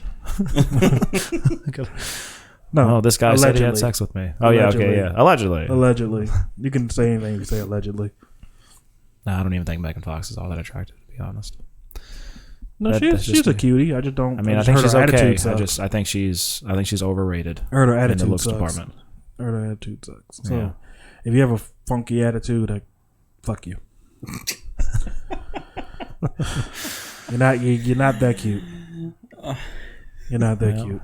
No. Oh, this guy said he had sex with me. Oh, allegedly. Yeah, okay, yeah. Allegedly. You can say anything you say allegedly. No, I don't even think Megan Fox is all that attractive, to be honest. No, she's a cutie. I just don't. I mean, I think she's okay. I think she's overrated. Her attitude in the looks sucks. department. Her attitude sucks. So, if you have a funky attitude, like, fuck you. You're not that cute. You're not that cute.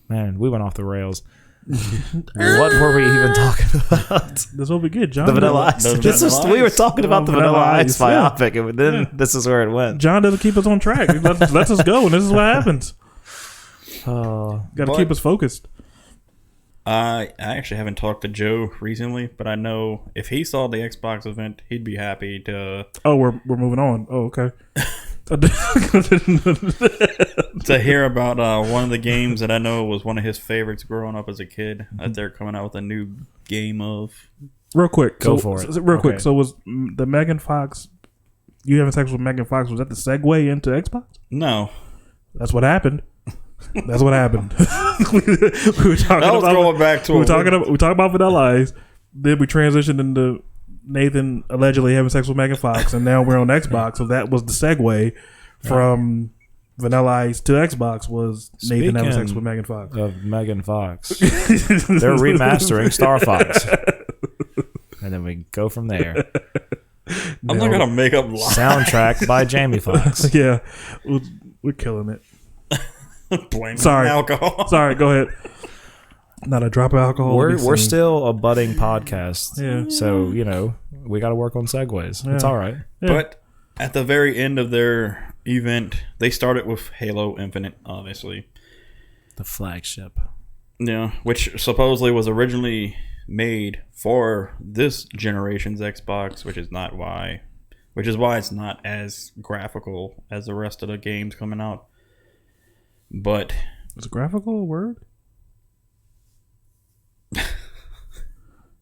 Man, we went off the rails. What were we even talking about? This will be good, John. The Vanilla Ice. We were talking about the Vanilla Ice biopic, and then this is where it went. John doesn't keep us on track. He lets us go, and this is what happens. Got to keep us focused. I actually haven't talked to Joe recently, but I know if he saw the Xbox event, he'd be happy to. Oh, we're moving on. Oh, okay. To hear about one of the games that I know was one of his favorites growing up as a kid that they're coming out with a new game of. Real quick, go for it. Real quick. So was the Megan Fox? You having sex with Megan Fox? Was that the segue into Xbox? No, that's what happened. That's what happened. we were talking about going back to we talking about Vanilla Ice. Then we transitioned into Nathan allegedly having sex with Megan Fox, and now we're on Xbox. So that was the segue from Vanilla Ice to Xbox. Was Nathan having sex with Megan Fox? Of Megan Fox, they're remastering Star Fox, and then we go from there. I'm not gonna make up lies. Soundtrack by Jamie Foxx. Yeah, we're killing it. Blame alcohol. Sorry, go ahead. Not a drop of alcohol. We're still a budding podcast. Yeah. So, we got to work on segues. Yeah. It's all right. Yeah. But at the very end of their event, they started with Halo Infinite, obviously. The flagship. Yeah, which supposedly was originally made for this generation's Xbox, which is why it's not as graphical as the rest of the games coming out. But is graphical a word?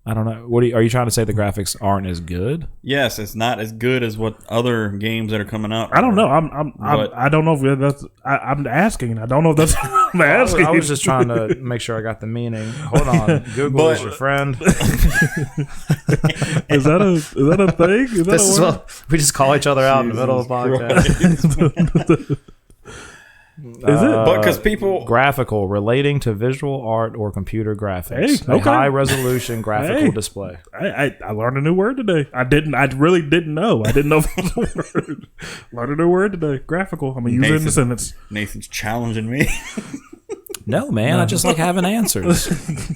I don't know. Are you trying to say the graphics aren't as good? Yes, it's not as good as what other games that are coming out. I don't know. I don't know if that's. I'm asking. I don't know if that's. I'm asking. I was just trying to make sure I got the meaning. Hold on. Google is your friend. Is that a thing? Is that a word? We just call each other out in the middle of the podcast. Is it? But because people graphical relating to visual art or computer graphics, a high resolution graphical display. I learned a new word today. I really didn't know. I didn't know if it was a word. Learned a new word today. Graphical. I'm gonna use it in the sentence. Nathan's challenging me. No, man. I just like having answers.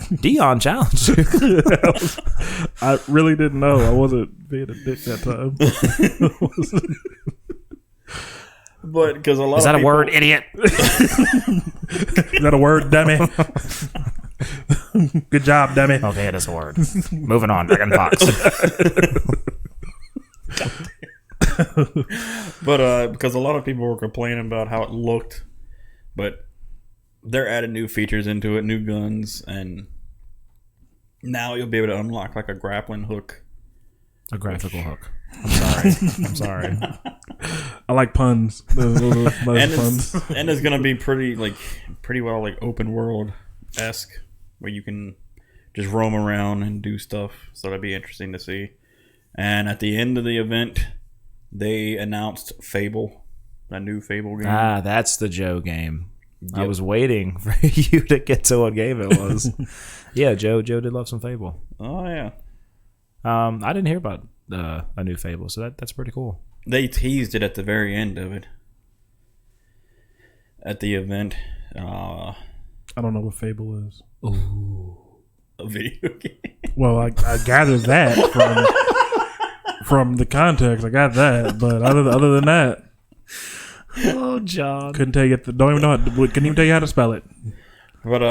Dion challenged you. I really didn't know. I wasn't being a dick that time. But because a lot is that of people, a word, idiot? Is that a word, dummy? Good job, dummy. Okay, it is a word. Moving on, Megan Fox. But because a lot of people were complaining about how it looked, but they're adding new features into it, new guns, and now you'll be able to unlock like a grappling hook. A graphical hook. I'm sorry. I like puns. Those puns. It's gonna be pretty well like open world esque, where you can just roam around and do stuff. So that'd be interesting to see. And at the end of the event, they announced Fable, a new Fable game. Ah, that's the Joe game. Yep. I was waiting for you to get to what game it was. Yeah, Joe did love some Fable. Oh yeah. I didn't hear about a new Fable, so that's pretty cool. They teased it at the very end of it. At the event. I don't know what Fable is. Ooh. A video game. Well, I gathered that from the context. I got that, but other than that, Oh, John. couldn't tell you. Don't even know. Couldn't even tell you how to spell it. But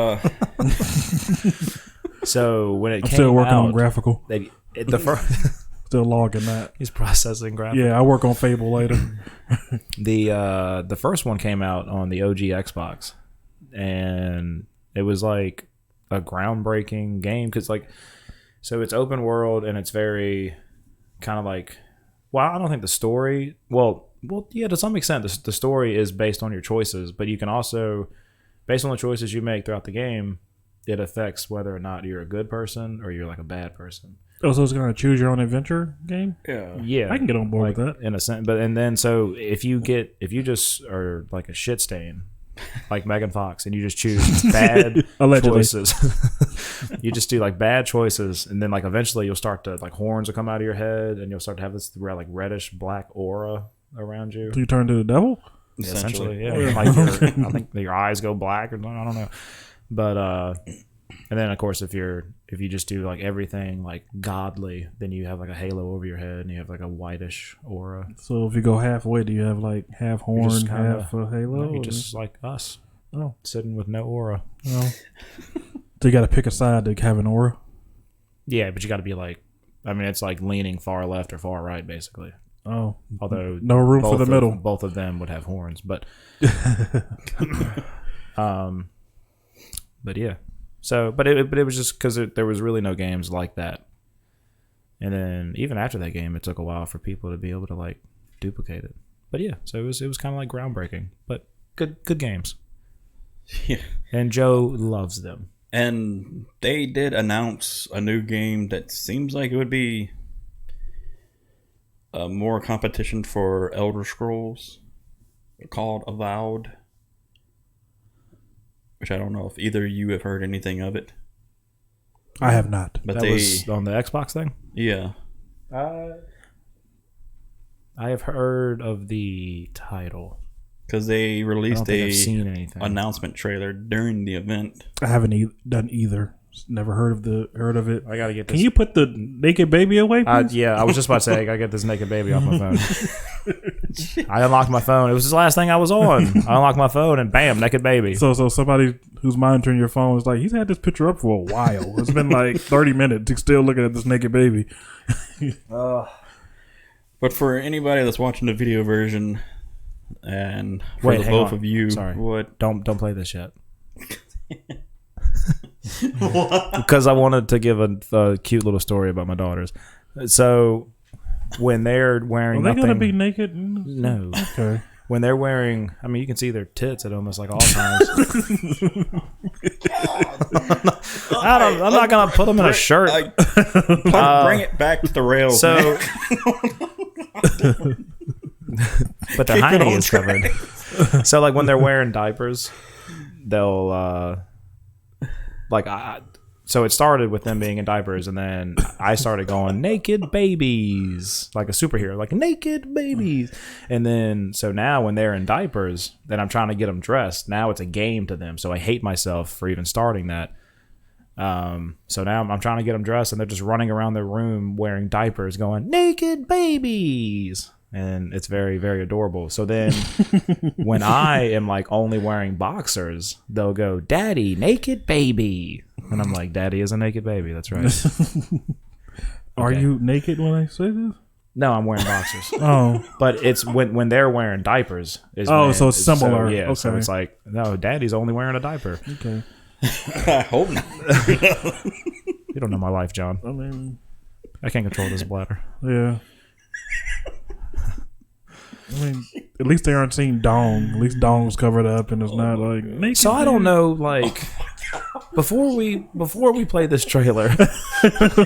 So when it I'm came still working out, on graphical. the first Still logging that. he's processing graphics. Yeah, I work on Fable later. The first one came out on the OG Xbox, and it was like a groundbreaking game because so it's open world and it's very kind of like, well, I don't think the story, well yeah, to some extent the story is based on your choices, but you can also, based on the choices you make throughout the game, it affects whether or not you're a good person or you're like a bad person. Oh, so it's going to choose your own adventure game? Yeah, I can get on board with that. in a sense. But and then so if you just are like a shit stain, like Megan Fox, and you just choose bad Allegedly. choices, you just do like bad choices, and then like eventually you'll start to like horns will come out of your head, and you'll start to have this like reddish black aura around you. So you turn to the devil? Yeah, essentially. yeah. Like I think your eyes go black or something. I don't know, but and then of course if you just do like everything like godly, then you have like a halo over your head and you have like a whitish aura. So if you go halfway, do you have like half horn, just kinda- half a halo? You're just like us, Oh. sitting with no aura. Well, so you got to pick a side to have an aura? Yeah, but you got to be like, I mean, it's like leaning far left or far right, basically. Oh. Although No room for the middle. Both of them would have horns, but but yeah. So, but it was just because there was really no games like that, and then even after that game, it took a while for people to be able to like duplicate it. But yeah, so it was kind of like groundbreaking, but good games. Yeah. And Joe loves them. And they did announce a new game that seems like it would be more competition for Elder Scrolls, called Avowed, which I don't know if either of you have heard anything of it. I have not. But That was on the Xbox thing. yeah, I have heard of the title. because they I released don't think I've seen anything. announcement trailer during the event. I haven't done either. Never heard of it. I gotta get this. Can you put the naked baby away, please? Yeah, I was just about to say I gotta get this naked baby off my phone. I unlocked my phone. It was the last thing I was on. I unlocked my phone and bam, naked baby. So somebody who's monitoring your phone is like, he's had this picture up for a while. It's been like 30 minutes. He's still looking at this naked baby. But for anybody that's watching the video version, and for Wait, the hang both on. of you, Sorry. what? Don't play this yet. Because I wanted to give a cute little story about my daughters. So when they're wearing Are they nothing, going to be naked? no. Okay. When they're wearing, I mean, you can see their tits at almost like all times. I'm not gonna put them in a shirt. Bring it back to the rails. So, man. but their Keep it hiney on is covered. So, like when they're wearing diapers, they'll so it started with them being in diapers, and then I started going naked babies, like a superhero, like naked babies. And then so now when they're in diapers, then I'm trying to get them dressed. Now it's a game to them, so I hate myself for even starting that. So now I'm trying to get them dressed, and they're just running around their room wearing diapers, going naked babies. And it's very, very adorable. So then when I am like only wearing boxers, they'll go, "Daddy, naked baby." And I'm like, "Daddy is a naked baby." That's right. Are Okay. you naked when I say this? No, I'm wearing boxers. Oh. But it's when they're wearing diapers. So it's similar. Yeah, so Okay. it's like, no, Daddy's only wearing a diaper. Okay. I hope not. You don't know my life, John. I mean, I can't control this bladder. yeah. I mean, at least they aren't seeing dong. At least dong's covered up and it's not like naked. So I don't know, like, before we play this trailer,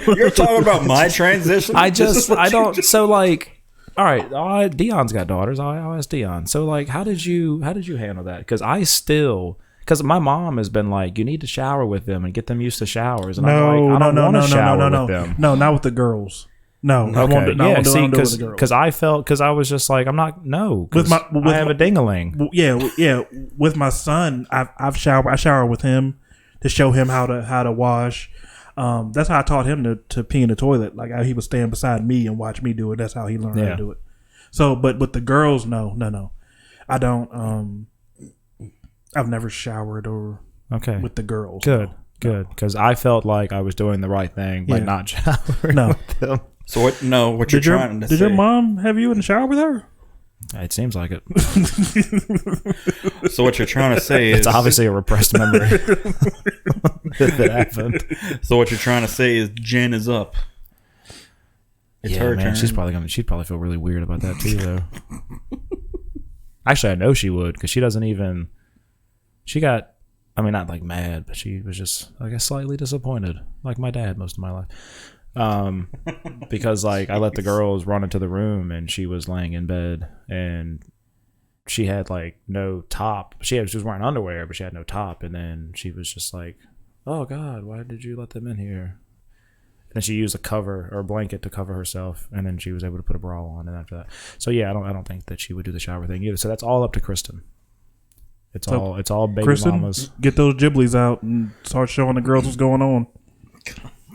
You're talking about my transition. I don't. So like, all right, Dion's got daughters. I'll ask Dion. So like, how did you handle that? Because my mom has been like, you need to shower with them and get them used to showers. And I'm like, I don't want to shower with them. No, not with the girls. No, Okay. I won't. No, Yeah, I see, won't do it with the girls. because I was just like, I'm not. No, With I have a dingaling. Yeah. With my son, I shower with him to show him how to wash. That's how I taught him to pee in the toilet. Like he would stand beside me and watch me do it. That's how he learned how to do it. So, but with the girls, no, I don't. I've never showered with the girls. Good, because I felt like I was doing the right thing by not showering. No. with them. So what you're trying to say? Did your mom have you in the shower with her? It seems like it. So what you're trying to say is It's obviously a repressed memory that happened. So what you're trying to say is Jen is up. It's her turn. She'd probably feel really weird about that too, though. Actually, I know she would, because she doesn't even. She got. I mean, not like mad, but she was just, I guess, slightly disappointed, like my dad most of my life. Because like I let the girls run into the room and she was laying in bed and she had like no top. She was wearing underwear, but she had no top. And then she was just like, "Oh God, why did you let them in here?" And then she used a cover or a blanket to cover herself, and then she was able to put a bra on. And after that, so yeah, I don't think that she would do the shower thing either. So that's all up to Kristen. It's all baby Kristen, mamas. Get those giblies out and start showing the girls what's going on.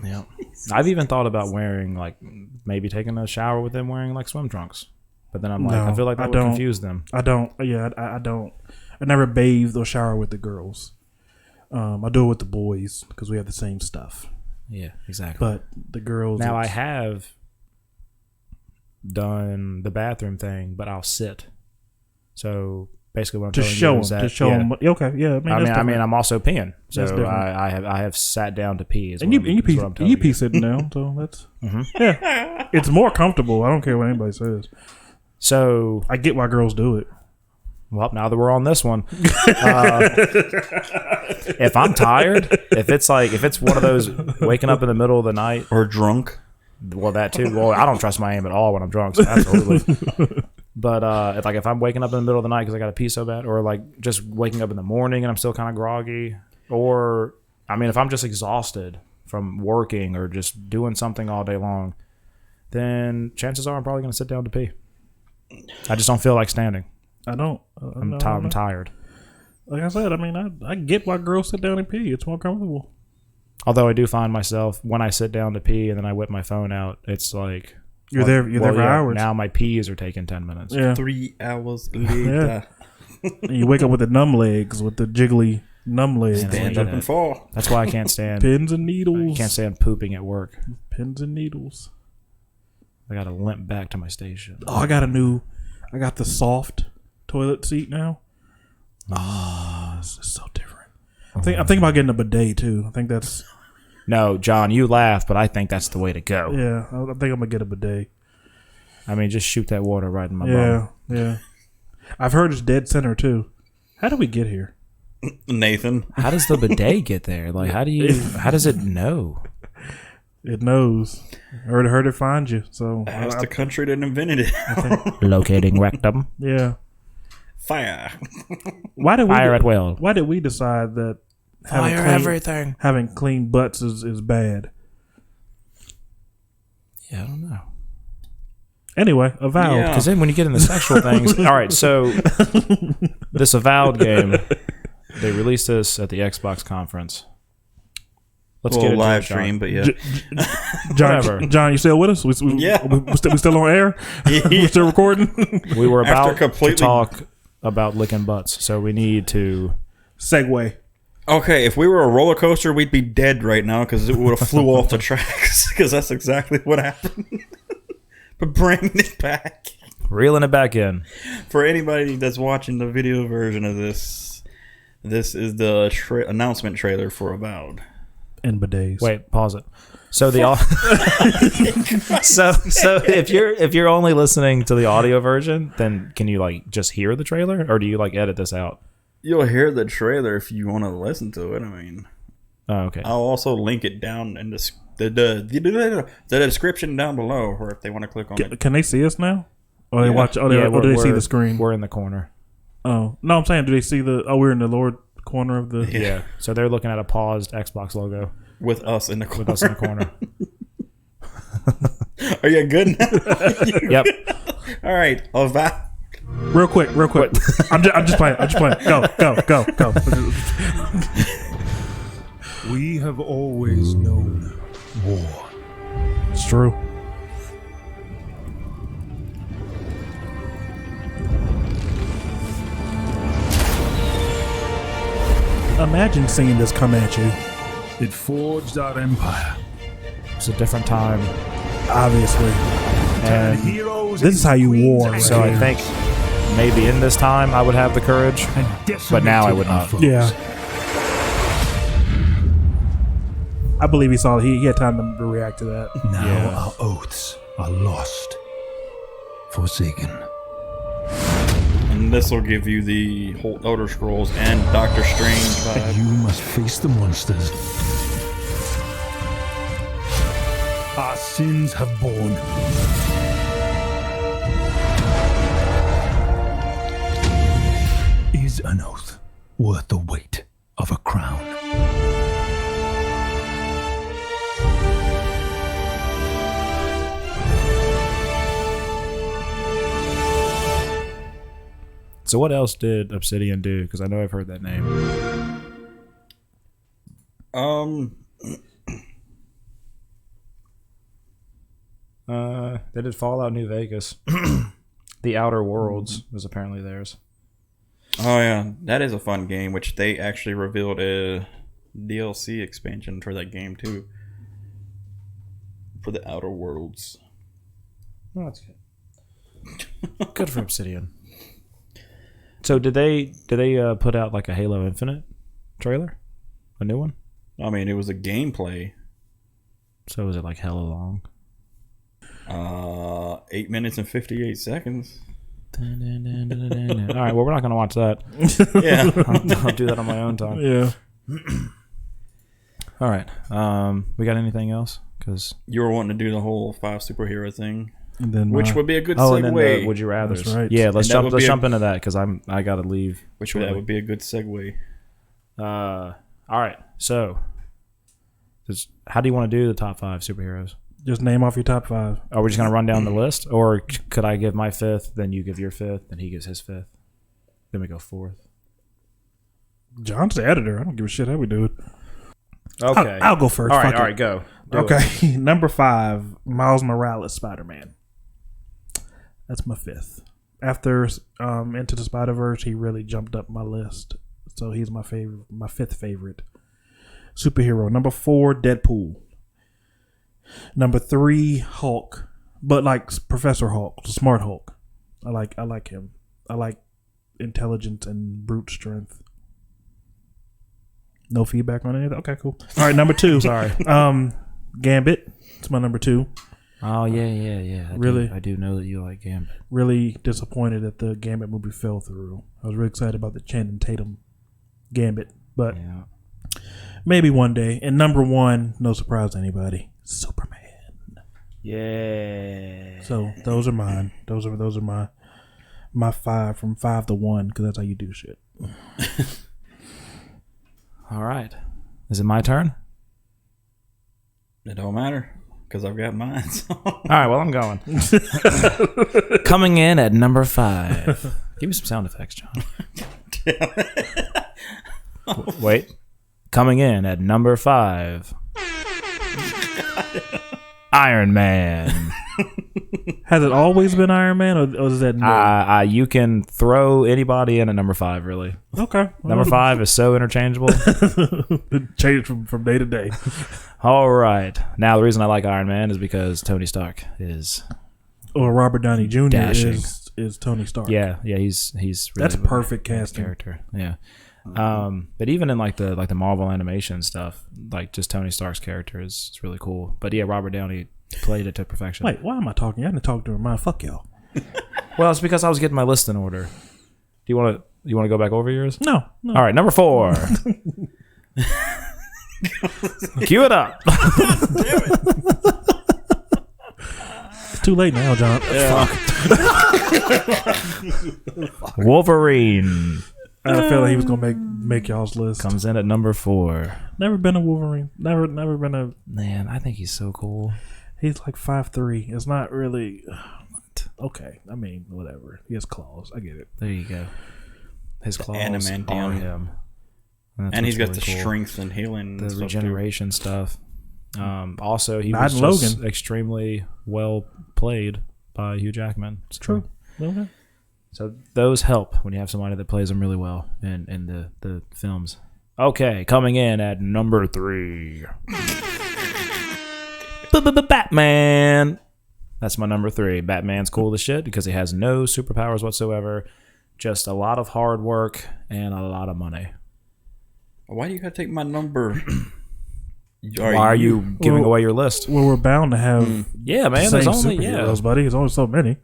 Yeah, I've even thought about wearing like maybe taking a shower with them wearing like swim trunks, but then I'm like, I feel like that would confuse them. I don't. Yeah, I don't. I never bathe or shower with the girls. I do it with the boys because we have the same stuff. Yeah, exactly. But the girls. Now I have done the bathroom thing, but I'll sit. So basically, what I'm telling you is that to show them. Okay, yeah. I mean, I'm also peeing, so I have sat down to pee. And you pee sitting down, so that's yeah. It's more comfortable. I don't care what anybody says. So I get why girls do it. Well, now that we're on this one, if I'm tired, if it's one of those waking up in the middle of the night or drunk, well, that too. Well, I don't trust my aim at all when I'm drunk, so absolutely. But if I'm waking up in the middle of the night because I got to pee so bad, or like just waking up in the morning and I'm still kind of groggy, or I mean, if I'm just exhausted from working or just doing something all day long, then chances are I'm probably going to sit down to pee. I just don't feel like standing. I don't. I'm tired. Like I said, I mean, I get why girls sit down and pee. It's more comfortable. Although I do find myself when I sit down to pee and then I whip my phone out, it's like you're there for hours. Now my pees are taking 10 minutes. Yeah. 3 hours later. Yeah. And you wake up with the numb legs, with the jiggly numb legs. Stand up and fall. That's why I can't stand pins and needles. I can't stand pooping at work. Pins and needles. I got to limp back to my station. Oh, I got the soft toilet seat now. Oh, this is so different. I'm thinking about getting a bidet too. I think that's. No, John, you laugh, but I think that's the way to go. Yeah, I think I'm gonna get a bidet. I mean, just shoot that water right in my bum. Yeah. I've heard it's dead center too. How did we get here? Nathan. How does the bidet get there? Like, how does it know? It knows. Heard it find you. So ask the country that invented it. Locating rectum. Yeah. Fire. Fire at will. Why did we decide that having clean butts is bad? Yeah, I don't know. Anyway, Avowed. Because then when you get into sexual things, all right. So this Avowed game, they released this at the Xbox conference. Let's get it live stream, but yeah. John, you still with us? We still on air? We still recording? We were about to talk about licking butts, so we need to segue. Okay, if we were a roller coaster, we'd be dead right now because it would have flew off the tracks because that's exactly what happened. But bringing it back. Reeling it back in. For anybody that's watching the video version of this is the announcement trailer for Avowed. And bidets. Wait, pause it. So so if you're only listening to the audio version, then can you like just hear the trailer, or do you like edit this out? You'll hear the trailer if you want to listen to it. I mean, Oh, okay. I'll also link it down in the description down below, or if they want to click on it. Can they see us now? Or they Yeah. watch? Or do they see the screen? We're in the corner. Oh no, I'm saying, do they see the? Oh, we're in the lower corner of the. Yeah. So they're looking at a paused Xbox logo With us in the corner. with us in the corner. Are you good now? Yep. All right. Real quick. I'm just playing. Go. We have always known war. It's true. Imagine seeing this come at you. It forged our empire. It's a different time. Obviously, And Heroes this is how you war. and so I think maybe in this time I would have the courage. But now I would not. Yeah. I believe he saw. He had time to react to that. Now Yeah. our oaths are lost, forsaken. And this will give you the whole Elder Scrolls and Doctor Strange vibe. You must face the monsters our sins have borne. Is an oath worth the weight of a crown? So what else did Obsidian do? Because I know I've heard that name. They did Fallout New Vegas. The Outer Worlds was apparently theirs. Oh yeah, that is a fun game. Which they actually revealed a DLC expansion for that game too. For the Outer Worlds. Oh, that's good. Good for Obsidian. So did they put out like a Halo Infinite trailer? A new one? I mean, it was a gameplay. So was it like hella long? 8 minutes and 58 seconds. All right, well we're not gonna watch that. Yeah. I'll do that on my own time. Yeah. All right. We got anything else? Because You were wanting to do the whole 5 superhero thing, And then which would be a good and segue. then the would you rather? That's right. Yeah, let's And that would be jump into that because I gotta leave. Which shortly. that would be a good segue. All right. So, how do you want to do the top 5 superheroes? just name off your top 5. Are we just gonna run down the list, or could I give my 5th, then you give your 5th, then he gives his 5th, then we go 4th? John's the editor. I don't give a shit how we do it. Okay. I'll go first. All right. Fuck All it. right. Go. Do Okay, it. number 5, Miles Morales, Spider-Man. That's my 5th. After Into the Spider-Verse, he really jumped up my list. So he's my favorite, my 5th favorite superhero. Number 4, Deadpool. Number 3, Hulk, but like Professor Hulk, the Smart Hulk. I like him. I like intelligence and brute strength. No feedback on anything. Okay, cool. All right, number 2. Sorry. Gambit. It's my number 2. Oh yeah. I do know that you like Gambit. Really disappointed that the Gambit movie fell through. I was really excited about the Channing Tatum Gambit, but Yeah. maybe one day. And number 1, no surprise to anybody, Superman. Yeah. So those are mine. Those are my 5 from 5 to 1 because that's how you do shit. All right. Is it my turn? It don't matter because I've got mine. So. All right. Well, I'm going. Coming in at number 5. Give me some sound effects, John. Wait. Coming in at number 5. Iron Man. Has it always been Iron Man, or is that new? You can throw anybody in at number 5, really. Okay. Number 5 is so interchangeable. Change from day to day. All right. Now, the reason I like Iron Man is because Tony Stark is... Or Robert Downey Jr. Dashing. is Tony Stark. Yeah, he's really That's perfect casting. character. Yeah. But even in like the Marvel animation stuff, like just Tony Stark's character is really cool. But yeah, Robert Downey played it to perfection. Wait, why am I talking? I didn't talk to her. Mine. Fuck y'all. Well, it's because I was getting my list in order. Do you want to go back over yours? No. All right, number 4. Cue it up. It's too late now, John. Wolverine I felt like he was gonna make y'all's list. comes in at number 4. Never been a Wolverine. Never been a. Man, I think he's so cool. He's like 5'3". It's not really. Okay, I mean, whatever. He has claws. I get it. There you go. His claws Animan are Dion. him. And he's got the cool. strength and healing. The and stuff regeneration stuff. Also, he Not was just Logan. extremely well played by Hugh Jackman. So, True. Okay. So those help when you have somebody that plays them really well in the films. Okay, coming in at number 3. Batman. That's my number 3. Batman's cool as shit because he has no superpowers whatsoever. Just a lot of hard work and a lot of money. Why do you gotta take my number? Why are you giving away your list? Well, we're bound to have. Yeah, man. Same There's only superheroes, buddy. There's only so many.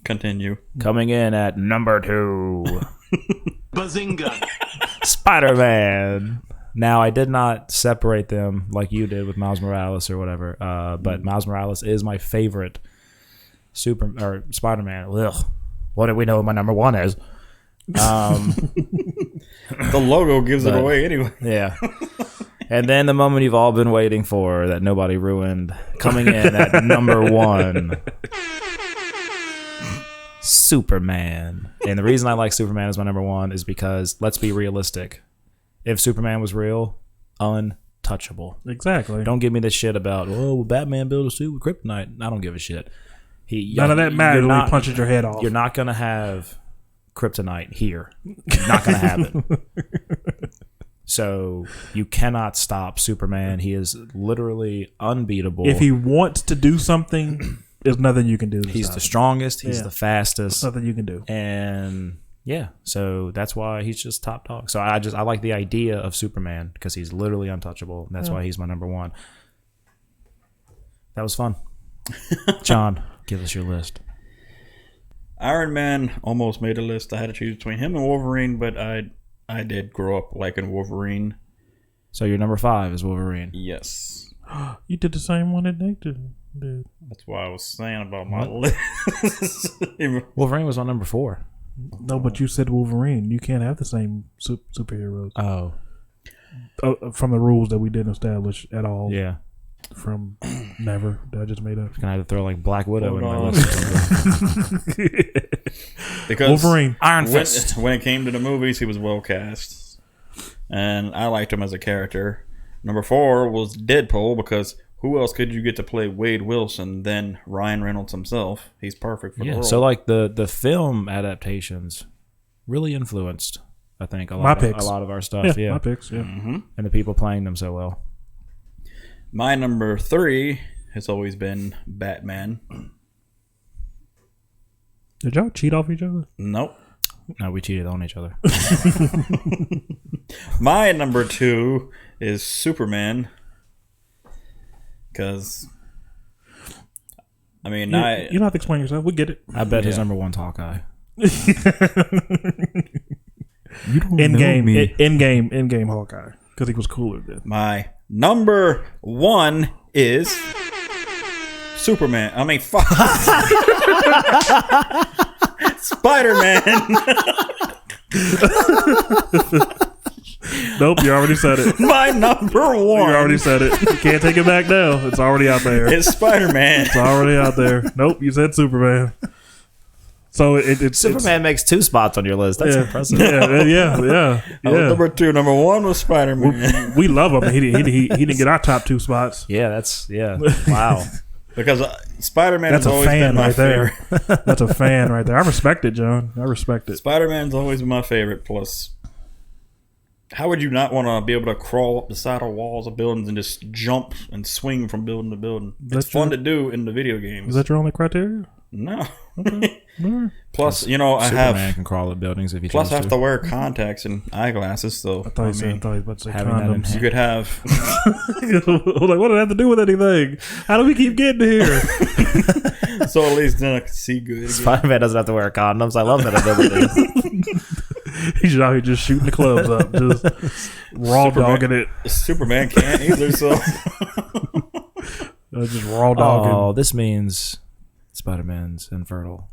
Continue. Coming in at number 2. Bazinga. Spider-Man. Now, I did not separate them like you did with Miles Morales or whatever, but Miles Morales is my favorite Spider-Man. Ugh. What do we know what my number 1 is? The logo gives it away anyway. Yeah. And then the moment you've all been waiting for that nobody ruined, coming in at number 1. Superman. And the reason I like Superman as my number 1 is because, let's be realistic. If Superman was real, untouchable. Exactly. Don't give me this shit about, will Batman build a suit with kryptonite? I don't give a shit. None of that matters when he punches your head off. You're not going to have kryptonite here. You're not going to have it. So you cannot stop Superman. He is literally unbeatable. If he wants to do something, there's nothing you can do. He's the strongest. He's the fastest. There's nothing you can do. And yeah, so that's why he's just top dog. So I like the idea of Superman because he's literally untouchable. And that's why he's my number 1. That was fun. John, give us your list. Iron Man almost made a list. I had to choose between him and Wolverine, but I did grow up liking Wolverine. So your number 5 is Wolverine. Yes. You did the same one that Nate did. That's why I was saying about my list. Wolverine was on number 4. No, but you said Wolverine. You can't have the same superheroes. Oh. From the rules that we didn't establish at all. Yeah. From never. That I just made up. Can I have to throw like Black Widow in my list or something? Because Wolverine. Iron Fist. When it came to the movies, he was well cast. And I liked him as a character. Number 4 was Deadpool because who else could you get to play Wade Wilson than Ryan Reynolds himself? He's perfect for the role. So like the film adaptations really influenced, I think, a lot of our stuff. Yeah. My picks, yeah. Mm-hmm. And the people playing them so well. My number 3 has always been Batman. Did y'all cheat off each other? Nope. No, we cheated on each other. My number 2 is Superman. Because, I mean, You don't have to explain yourself. We get it. I bet his number 1's Hawkeye. In game Hawkeye. Because he was cooler then. My number 1 is Superman. I mean, fuck. Spider-Man. Nope, you already said it. My number 1. You already said it. You can't take it back now. It's already out there. It's Spider-Man. It's already out there. Nope, you said Superman. So it's Superman makes 2 spots on your list. That's impressive. Yeah. Number 2. Number 1 was Spider-Man. We love him. He didn't get our top 2 spots. Yeah, wow. Because Spider-Man That's has a always fan been my right there. favorite. That's a fan right there. I respect it, John. I respect it. Spider-Man's always been my favorite. Plus, how would you not want to be able to crawl up the side of walls of buildings and just jump and swing from building to building? It's fun to do in the video games. Is that your only criteria? No. Okay. Plus, I Superman can crawl up buildings if he Plus, chooses I have to wear contacts and eyeglasses, so I thought you was about to say having that in condoms. you could have. Like, what did that have to do with anything? How do we keep getting here? So at least then I can see good. Again. Spider-Man doesn't have to wear condoms. I love that ability. He's just out here just shooting the clubs up, just raw dogging it. Superman can't either, so Just raw dogging. Oh, this means Spider-Man's infertile.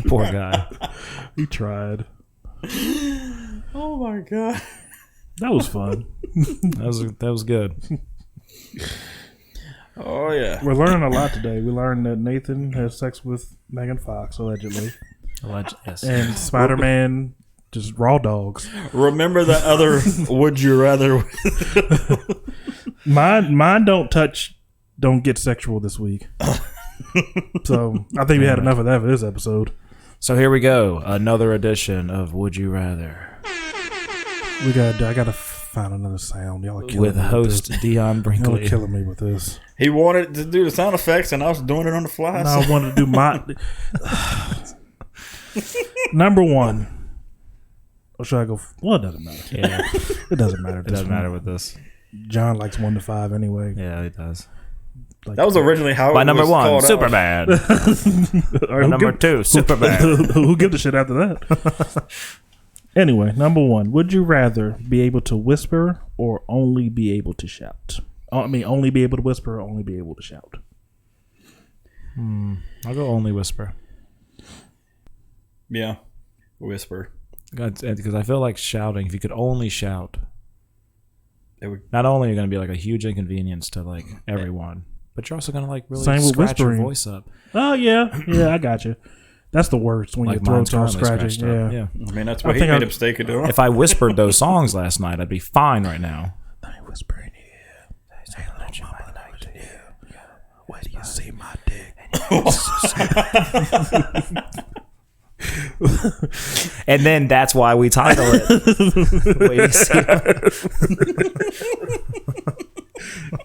Poor guy. He tried. oh my god. That was fun. That was good. Oh yeah. We're learning a lot today. We learned that Nathan has sex with Megan Fox, allegedly. Yes. And Spider-Man just raw dogs. Remember that other would you rather? Mine don't get sexual this week. So I think we had enough of that for this episode. So here we go. Another edition of Would You Rather I gotta find another sound. Y'all are killing with me host this. Dion Y'all Brinkley. are killing me with this. He wanted to do the sound effects, and I was doing it on the fly. Now I wanted to do my number one. Or should I go? Well, it doesn't matter. Yeah, It doesn't matter. it doesn't matter with this. John likes 1 to 5 anyway. Yeah, it does. Like, That was originally how By it number was one, called out. Superman. all right, By who number give- two, Superman. Who gives a shit after that? Anyway, number one. Would you rather be able to whisper or only be able to shout? I mean, only be able to whisper or only be able to shout? I'll go only whisper. Yeah, whisper. Because I feel like shouting, if you could only shout, It would. not only are you going to be like a huge inconvenience to like everyone, but you're also going to like really Same with scratch your whispering. voice up. Oh yeah, I got you. That's the worst when Like your throat's all mine's currently scratching. scratched up. Yeah. Yeah. I mean, that's I what he think made I- a mistake of doing. If I whispered those songs last night, I'd be fine right now. Let me whisper in here. Say hello, mama. Let me hear. Where do you see my dick? And then that's why we title it. Wait, you see-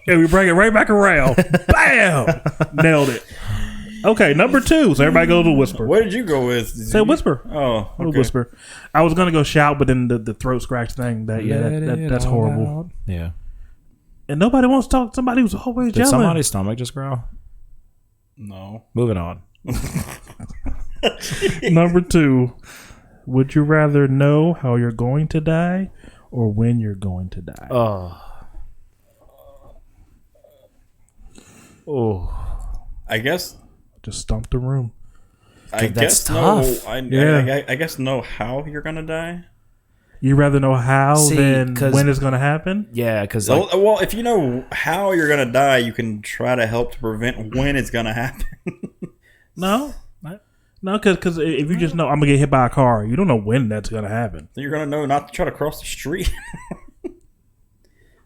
And we bring it right back around. Bam! Nailed it. Okay, number two. So everybody goes to whisper. What did you go with? Say whisper. Oh, I'll okay. whisper. I was gonna go shout, but then the throat scratch thing. That's horrible. Yeah. And nobody wants to talk to somebody who's always Did yelling. somebody's stomach just growl? No. Moving on. Number two. Would you rather know how you're going to die or when you're going to die? I guess. Just stomp the room. I that's guess no. tough. I guess know how you're gonna die. You rather know how See, than 'cause- when it's going to happen? Yeah, because Well, if you know how you're gonna die, you can try to help to prevent when it's gonna happen. No. No, because if you just know I'm going to get hit by a car, you don't know when that's going to happen. You're gonna know not to try to cross the street.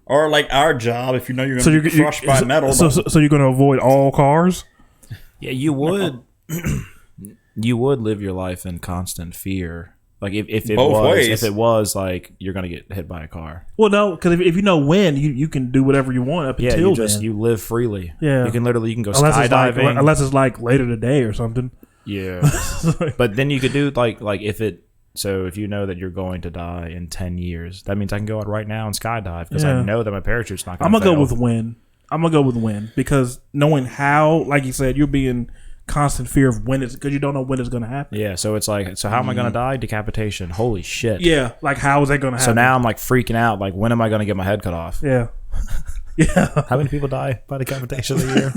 Or like our job, if you know you're gonna be crushed by metal. So you're going to avoid all cars? yeah, you would you would live your life in constant fear. Like if Both ways. it was like you're gonna get hit by a car. Well, no, because if you know when, you can do whatever you want up Yeah, until then. You live freely. Yeah. you can go Unless skydiving. it's like later today or something. Yeah, but then you could do like if it. So if you know that you're going to die in 10 years, that means I can go out right now and skydive because Yeah. I know that my parachute's not going I'm to going to fail. go with when. I'm going to go with when because knowing how, like you said, you'll be in constant fear of when it's because you don't know when it's going to happen. Yeah, so it's like, so how am I going to die? Decapitation. Holy shit. Yeah, like how is that going to happen? So now I'm like freaking out. Like, when am I going to get my head cut off? Yeah. Yeah. How many people die by decapitation a year?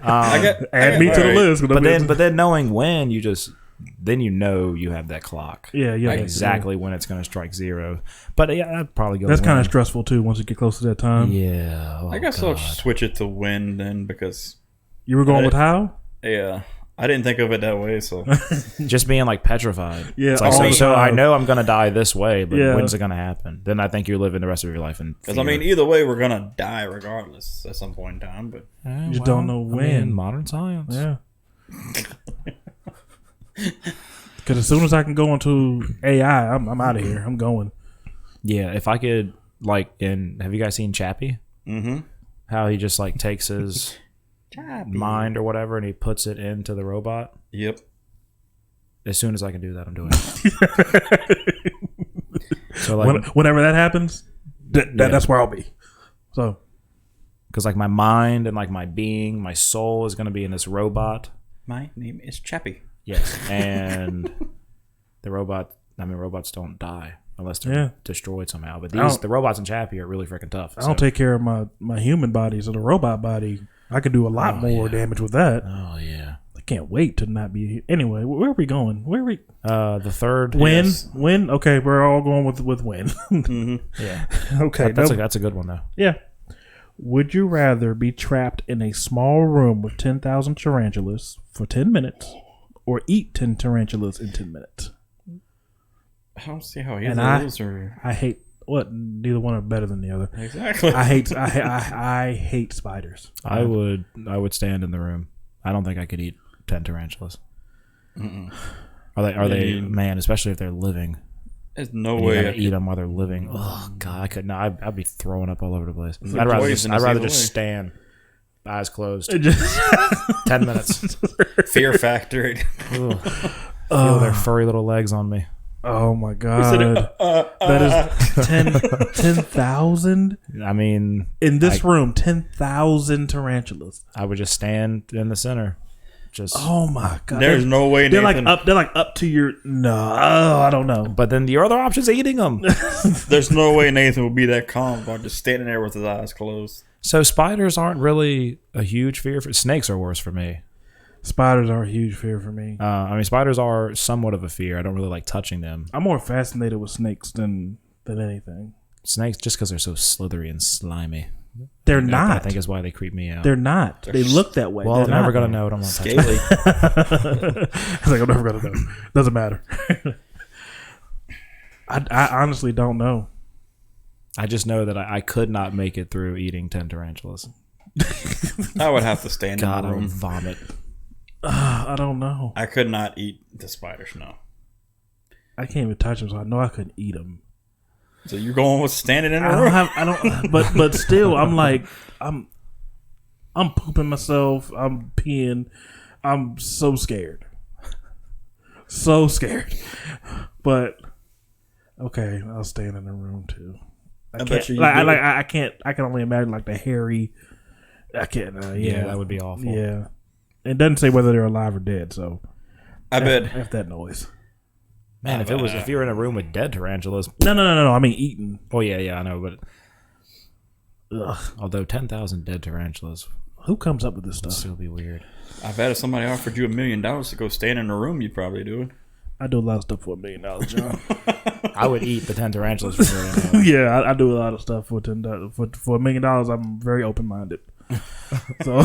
Add me to the list. But then knowing when, then you know you have that clock. Yeah, yeah. Exactly when it's going to strike zero. But yeah, I'd probably go. That's kind of when. stressful too once you get close to that time. Yeah. Oh, I guess I'll switch it to when then because You were going with how? yeah, I didn't think of it that way. So just being like petrified. Yeah, It's like, all the so I time. know I'm going to die this way, but Yeah. when's it going to happen? Then I think you're living the rest of your life in because I mean either way we're gonna die regardless at some point in time. But You just don't know when. modern science. Yeah. Because as soon as I can go into AI, I'm out of here. I'm going. Yeah, if I could, like, have you guys seen Chappie? mm-hmm. How he just like takes his mind or whatever and he puts it into the robot. Yep. As soon as I can do that, I'm doing it. So like, Whenever that happens, that's where I'll be. So because like my mind and like my being, my soul is going to be in this robot, My name is Chappie. Yes, and robots don't die unless they're destroyed somehow. But the robots in Chappie are really freaking tough. I don't take care of my human body, so the robot body, I could do a lot more damage with that. Oh yeah. I can't wait to not be. Anyway, where are we going? Where are we? The third Win. yes. Win. Okay, we're all going with win. Mm-hmm. Yeah. Okay, That's a good one though. yeah. Would you rather be trapped in a small room with 10,000 tarantulas for 10 minutes, or eat 10 tarantulas in 10 minutes? I don't see how And those are I hate what? Neither one are better than the other. exactly. I hate spiders. I would stand in the room. I don't think I could eat 10 tarantulas. Mm-mm. Are they man? Especially if they're living. There's no And you way gotta I could eat them while they're living. Oh god, I could not. I'd be throwing up all over the place. They're I'd rather poisonous either just way. stand, eyes closed, 10 minutes. fear factor. Ugh. Feel their furry little legs on me. Oh my god, that is 10,000 I mean, in this room. 10,000 tarantulas. I would just stand in the center. Just. Oh my god, There's no way they're Nathan. like up. They're like up to your. No, I don't know. But then your other option's eating them. There's no way Nathan would be that calm about just standing there with his eyes closed. So spiders aren't really a huge fear. Snakes are worse for me. Spiders are a huge fear for me. I mean, spiders are somewhat of a fear. I don't really like touching them. I'm more fascinated with snakes than anything. Snakes, just because they're so slithery and slimy. They're I not. think is why they creep me out. They're not. They look that way. Well, They're I'm never not. gonna know. I'm not touching. Scaly. I was like, I'm never gonna know. Doesn't matter. I honestly don't know. I just know that I could not make it through eating 10 tarantulas. I would have to stand God, in I the would room. vomit. I don't know. I could not eat the spiders. No. I can't even touch them, so I know I couldn't eat them. So you're going with standing in the I room? don't have. I don't. But still, I'm like, I'm pooping myself. I'm peeing. I'm so scared. So scared. But okay, I'll stand in the room too. I bet you. I can't. I can only imagine like the hairy. I can't. Yeah, that would be awful. Yeah. It doesn't say whether they're alive or dead, so I bet. F that noise. Man, if you're in a room with dead tarantulas. No. I mean eating. Oh yeah, I know, but although 10,000 dead tarantulas Who comes up with this would stuff? still be weird. I bet if somebody offered you $1 million to go stand in a room, you'd probably do it. I do a lot of stuff for $1 million, John. I would eat the 10 tarantulas for $1 million. Yeah, I do a lot of stuff for $10. For $1 million, I'm very open minded. So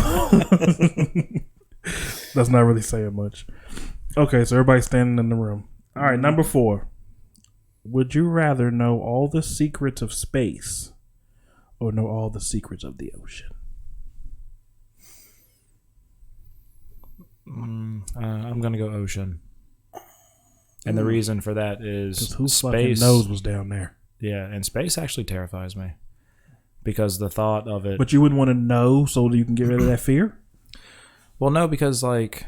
that's not really saying much. Okay, so everybody's standing in the room. All right, number 4. Would you rather know all the secrets of space or know all the secrets of the ocean? I'm gonna go ocean, and the reason for that is Who fucking space. knows what's down there? Yeah, and space actually terrifies me because the thought of it. But you wouldn't want to know so that you can get rid of that fear? Well, no, because like.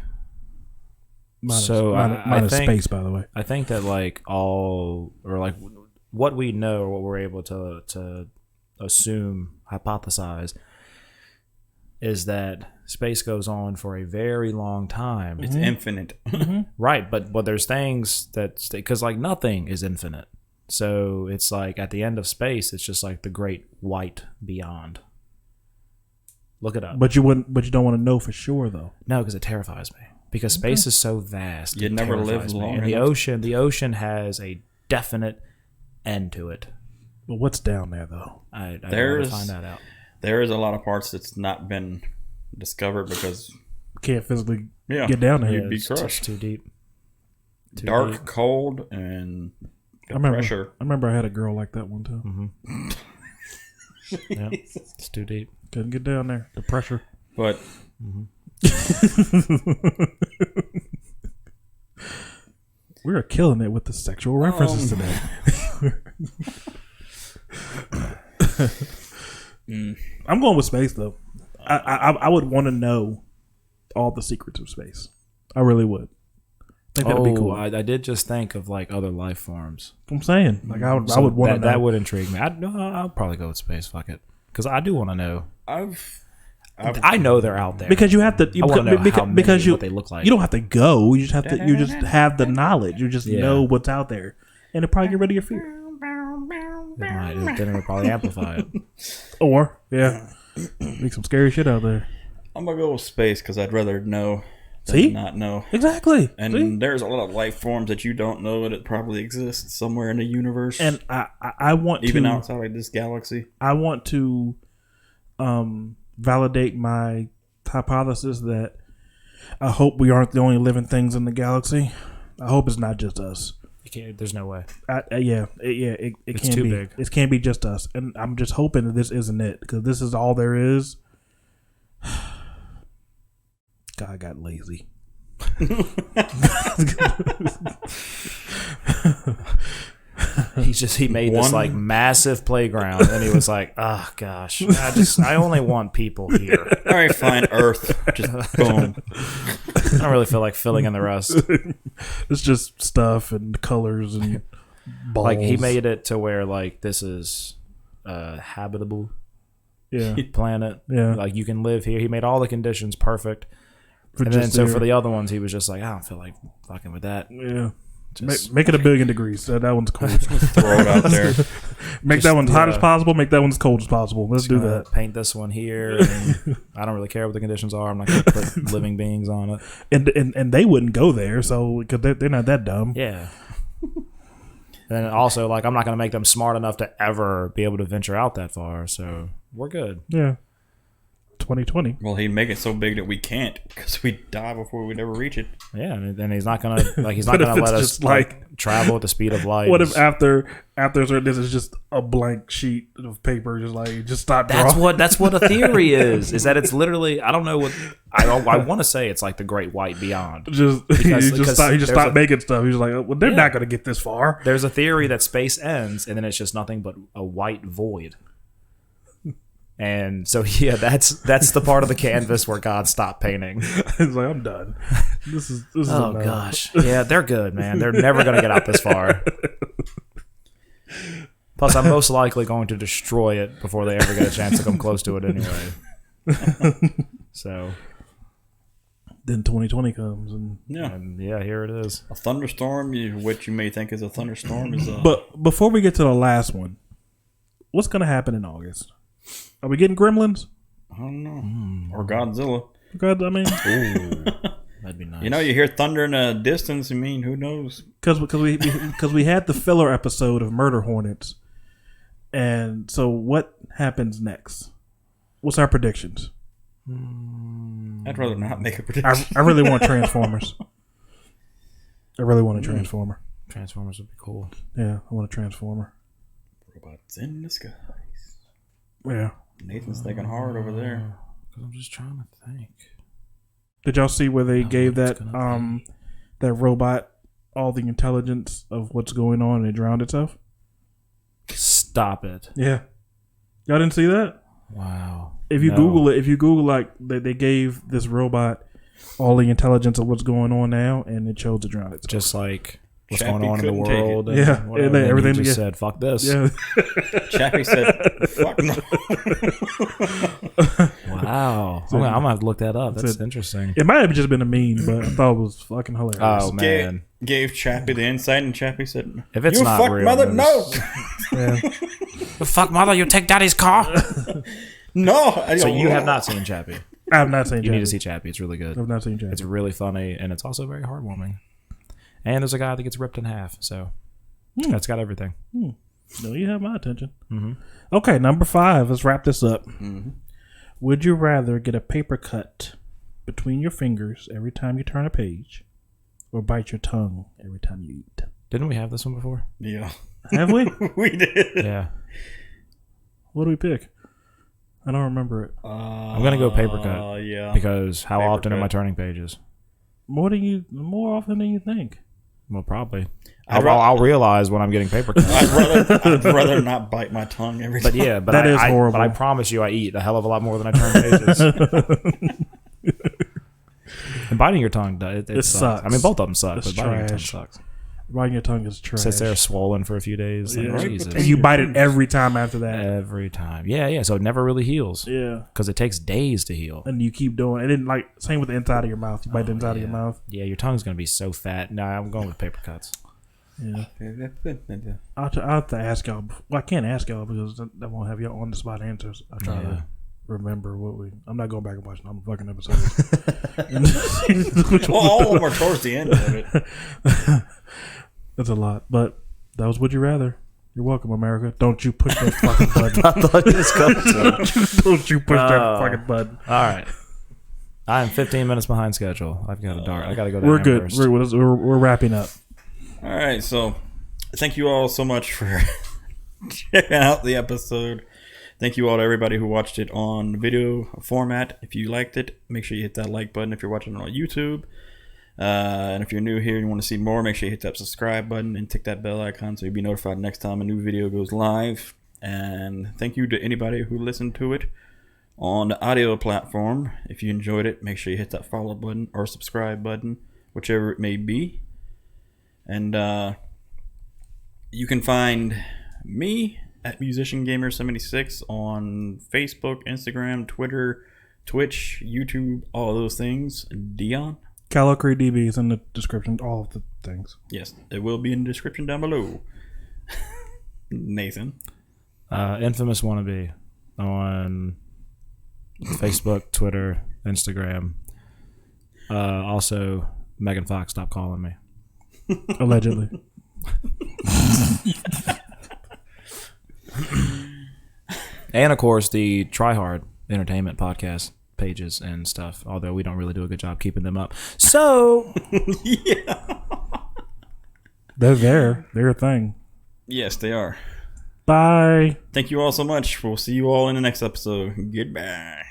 Minus I think space, by the way. I think that like all or like what we know, or what we're able to assume, hypothesize, is that space goes on for a very long time. It's infinite. Right, but there's things that because like nothing is infinite, so it's like at the end of space, it's just like the great white beyond. Look it up. But you don't want to know for sure, though. No, because it terrifies me. Because space is so vast. You'd it never live terrifies me. long And the ocean has a definite end to it. But what's down there, though? I don't want There's- to find that out. There is a lot of parts that's not been discovered because Can't physically yeah, get down there. you'd be It's crushed. too deep. Too Dark, deep. cold, and I remember. pressure. I remember I had a girl like that one time. Yeah, it's too deep. Couldn't get down there. The pressure. But We are killing it with the sexual references today. I'm going with space, though. I would want to know all the secrets of space. I really would. I think that'd be cool. I did just think of like other life forms. I'm saying, like, I would So want to know. that would intrigue me. I'll probably go with space. Fuck it, because I do want to know. I know they're out there because you have to. I wanna know how many, because you what they look like. You don't have to go. You just have to. You just have the knowledge. You just Yeah. know what's out there, and it probably get rid of your fear. Then it would probably amplify it. Or make some scary shit out there. I'm gonna go with space because I'd rather know than See? not know. Exactly. And See? there's a lot of life forms that you don't know that probably exist somewhere in the universe, And I want even to outside of this galaxy. I want to validate my hypothesis that I hope we aren't the only living things in the galaxy. I hope it's not just us. You can't, there's no way. It It's can't too be. big. It can't be just us. And I'm just hoping that this isn't it, because this is all there is. God got lazy. He made this like massive playground, and he was like, "Oh gosh, I only want people here. All right, fine, Earth, just boom. I don't really feel like filling in the rest." It's just stuff and colors and balls. Like he made it to where like this is habitable planet. Yeah. Like you can live here. He made all the conditions perfect. And just then so there. for the other ones, he was just like, I don't feel like fucking with that. Yeah. Just Make it 1 billion degrees. That one's cool. Throw it out there. Make that one hot as possible. Make that one as cold as possible. Let's do that. Paint this one here. And I don't really care what the conditions are. I'm not going to put living beings on it. And they wouldn't go there, so because they're not that dumb. Yeah. And also, like, I'm not going to make them smart enough to ever be able to venture out that far. So we're good. Yeah. 2020. Well, he'd make it so big that we can't because we'd die before we'd ever reach it. Yeah, and he's not gonna let But if us it's just like travel at the speed of light. What if after this is just a blank sheet of paper, just stop drawing? That's what a theory is that it's literally, I don't know what I want to say it's like the Great White Beyond. He just stopped making stuff. He was like, well, they're not going to get this far. There's a theory that space ends and then it's just nothing but a white void. And so that's the part of the canvas where God stopped painting. It's like, I'm done. This is oh gosh. Yeah, they're good, man. They're never gonna get out this far. Plus I'm most likely going to destroy it before they ever get a chance to come close to it anyway. So then 2020 comes and here it is. A thunderstorm, what you may think is a thunderstorm is a... But before we get to the last one, what's gonna happen in August? Are we getting Gremlins? I don't know. Or Godzilla. God, I mean, Ooh, that'd be nice. You know, you hear thunder in the distance. I mean, who knows? because we had the filler episode of Murder Hornets, and so what happens next? What's our predictions? I'd rather not make a prediction. I really want Transformers. I really want a Transformer. Transformers would be cool. Yeah, I want a Transformer. Robots in the skies. Yeah. Nathan's thinking hard over there. Because I'm just trying to think. Did y'all see where they gave what it's that gonna that robot all the intelligence of what's going on and it drowned itself? Stop it. Yeah. Y'all didn't see that? Wow. If you Google like they gave this robot all the intelligence of what's going on now, and it chose to drown itself. Just like what's Chappie going on in the couldn't take it. world. Yeah, whatever. and then everything He just yeah. said, "Fuck this." Yeah. Chappie said, fuck no. Wow. I'm gonna have to look that up. That's interesting. It might have just been a meme, but I thought it was fucking hilarious. Oh man. Gave Chappie the insight, and Chappie said, If it's you not fuck real, mother, then no. Yeah. Fuck mother, you take daddy's car. No. So you have not seen Chappie. I have not seen You need Chappie. to see Chappie. It's really good. I've not seen Chappie. It's really funny and it's also very heartwarming. And there's a guy that gets ripped in half, so that's got everything. No, you have my attention. Mm-hmm. Okay, number 5. Let's wrap this up. Mm-hmm. Would you rather get a paper cut between your fingers every time you turn a page, or bite your tongue every time you eat? Didn't we have this one before? Yeah. Have we? We did. Yeah. What do we pick? I don't remember it. I'm gonna go paper cut. Yeah. Because how Paper often am cut. I turning pages? More often than you think. Well, probably. I'd rather- I'll realize when I'm getting paper cut. I'd rather not bite my tongue every time. But yeah, but That is I horrible. But I promise you, I eat a hell of a lot more than I turn pages. And biting your tongue, it It sucks. sucks. I mean, both of them suck, It's but biting your tongue trash. sucks. Biting your tongue is trash. Sits there swollen for a few days. Like, Yeah. Jesus. And you bite it every time after that. Every time. Yeah. So it never really heals. Yeah. Because it takes days to heal. And you keep doing it. And then, like, same with the inside of your mouth. You bite the inside of your mouth. Yeah, your tongue's going to be so fat. Nah, I'm going with paper cuts. Yeah. I'll have to ask y'all. Well, I can't ask y'all because that won't have y'all on the spot answers. I'll try to remember what we. I'm not going back and watching all the fucking episodes. Well, all of them are towards the end of it. That's a lot. But that was Would You Rather. You're welcome, America. Don't you push that fucking button. I thought you was coming to. Don't you push that fucking button. All right. I am 15 minutes behind schedule. I've got a dart. I got to go down We're there good. first. We're wrapping up. All right, so thank you all so much for checking out the episode. Thank you all to everybody who watched it on video format. If you liked it, make sure you hit that like button if you're watching it on YouTube. And if you're new here and you want to see more, make sure you hit that subscribe button and tick that bell icon so you'll be notified next time a new video goes live. And thank you to anybody who listened to it on the audio platform. If you enjoyed it, make sure you hit that follow button or subscribe button, whichever it may be. And you can find me at MusicianGamer76 on Facebook, Instagram, Twitter, Twitch, YouTube, all those things. Dion? CaloCreedDB is in the description. All of the things. Yes, it will be in the description down below. Nathan? Infamous Wannabe on Facebook, Twitter, Instagram. Also, Megan Fox, stop calling me. Allegedly. And of course the Try Hard Entertainment podcast pages and stuff, although we don't really do a good job keeping them up. So Yeah. They're there. They're a thing. Yes, they are. Bye. Thank you all so much. We'll see you all in the next episode. Goodbye.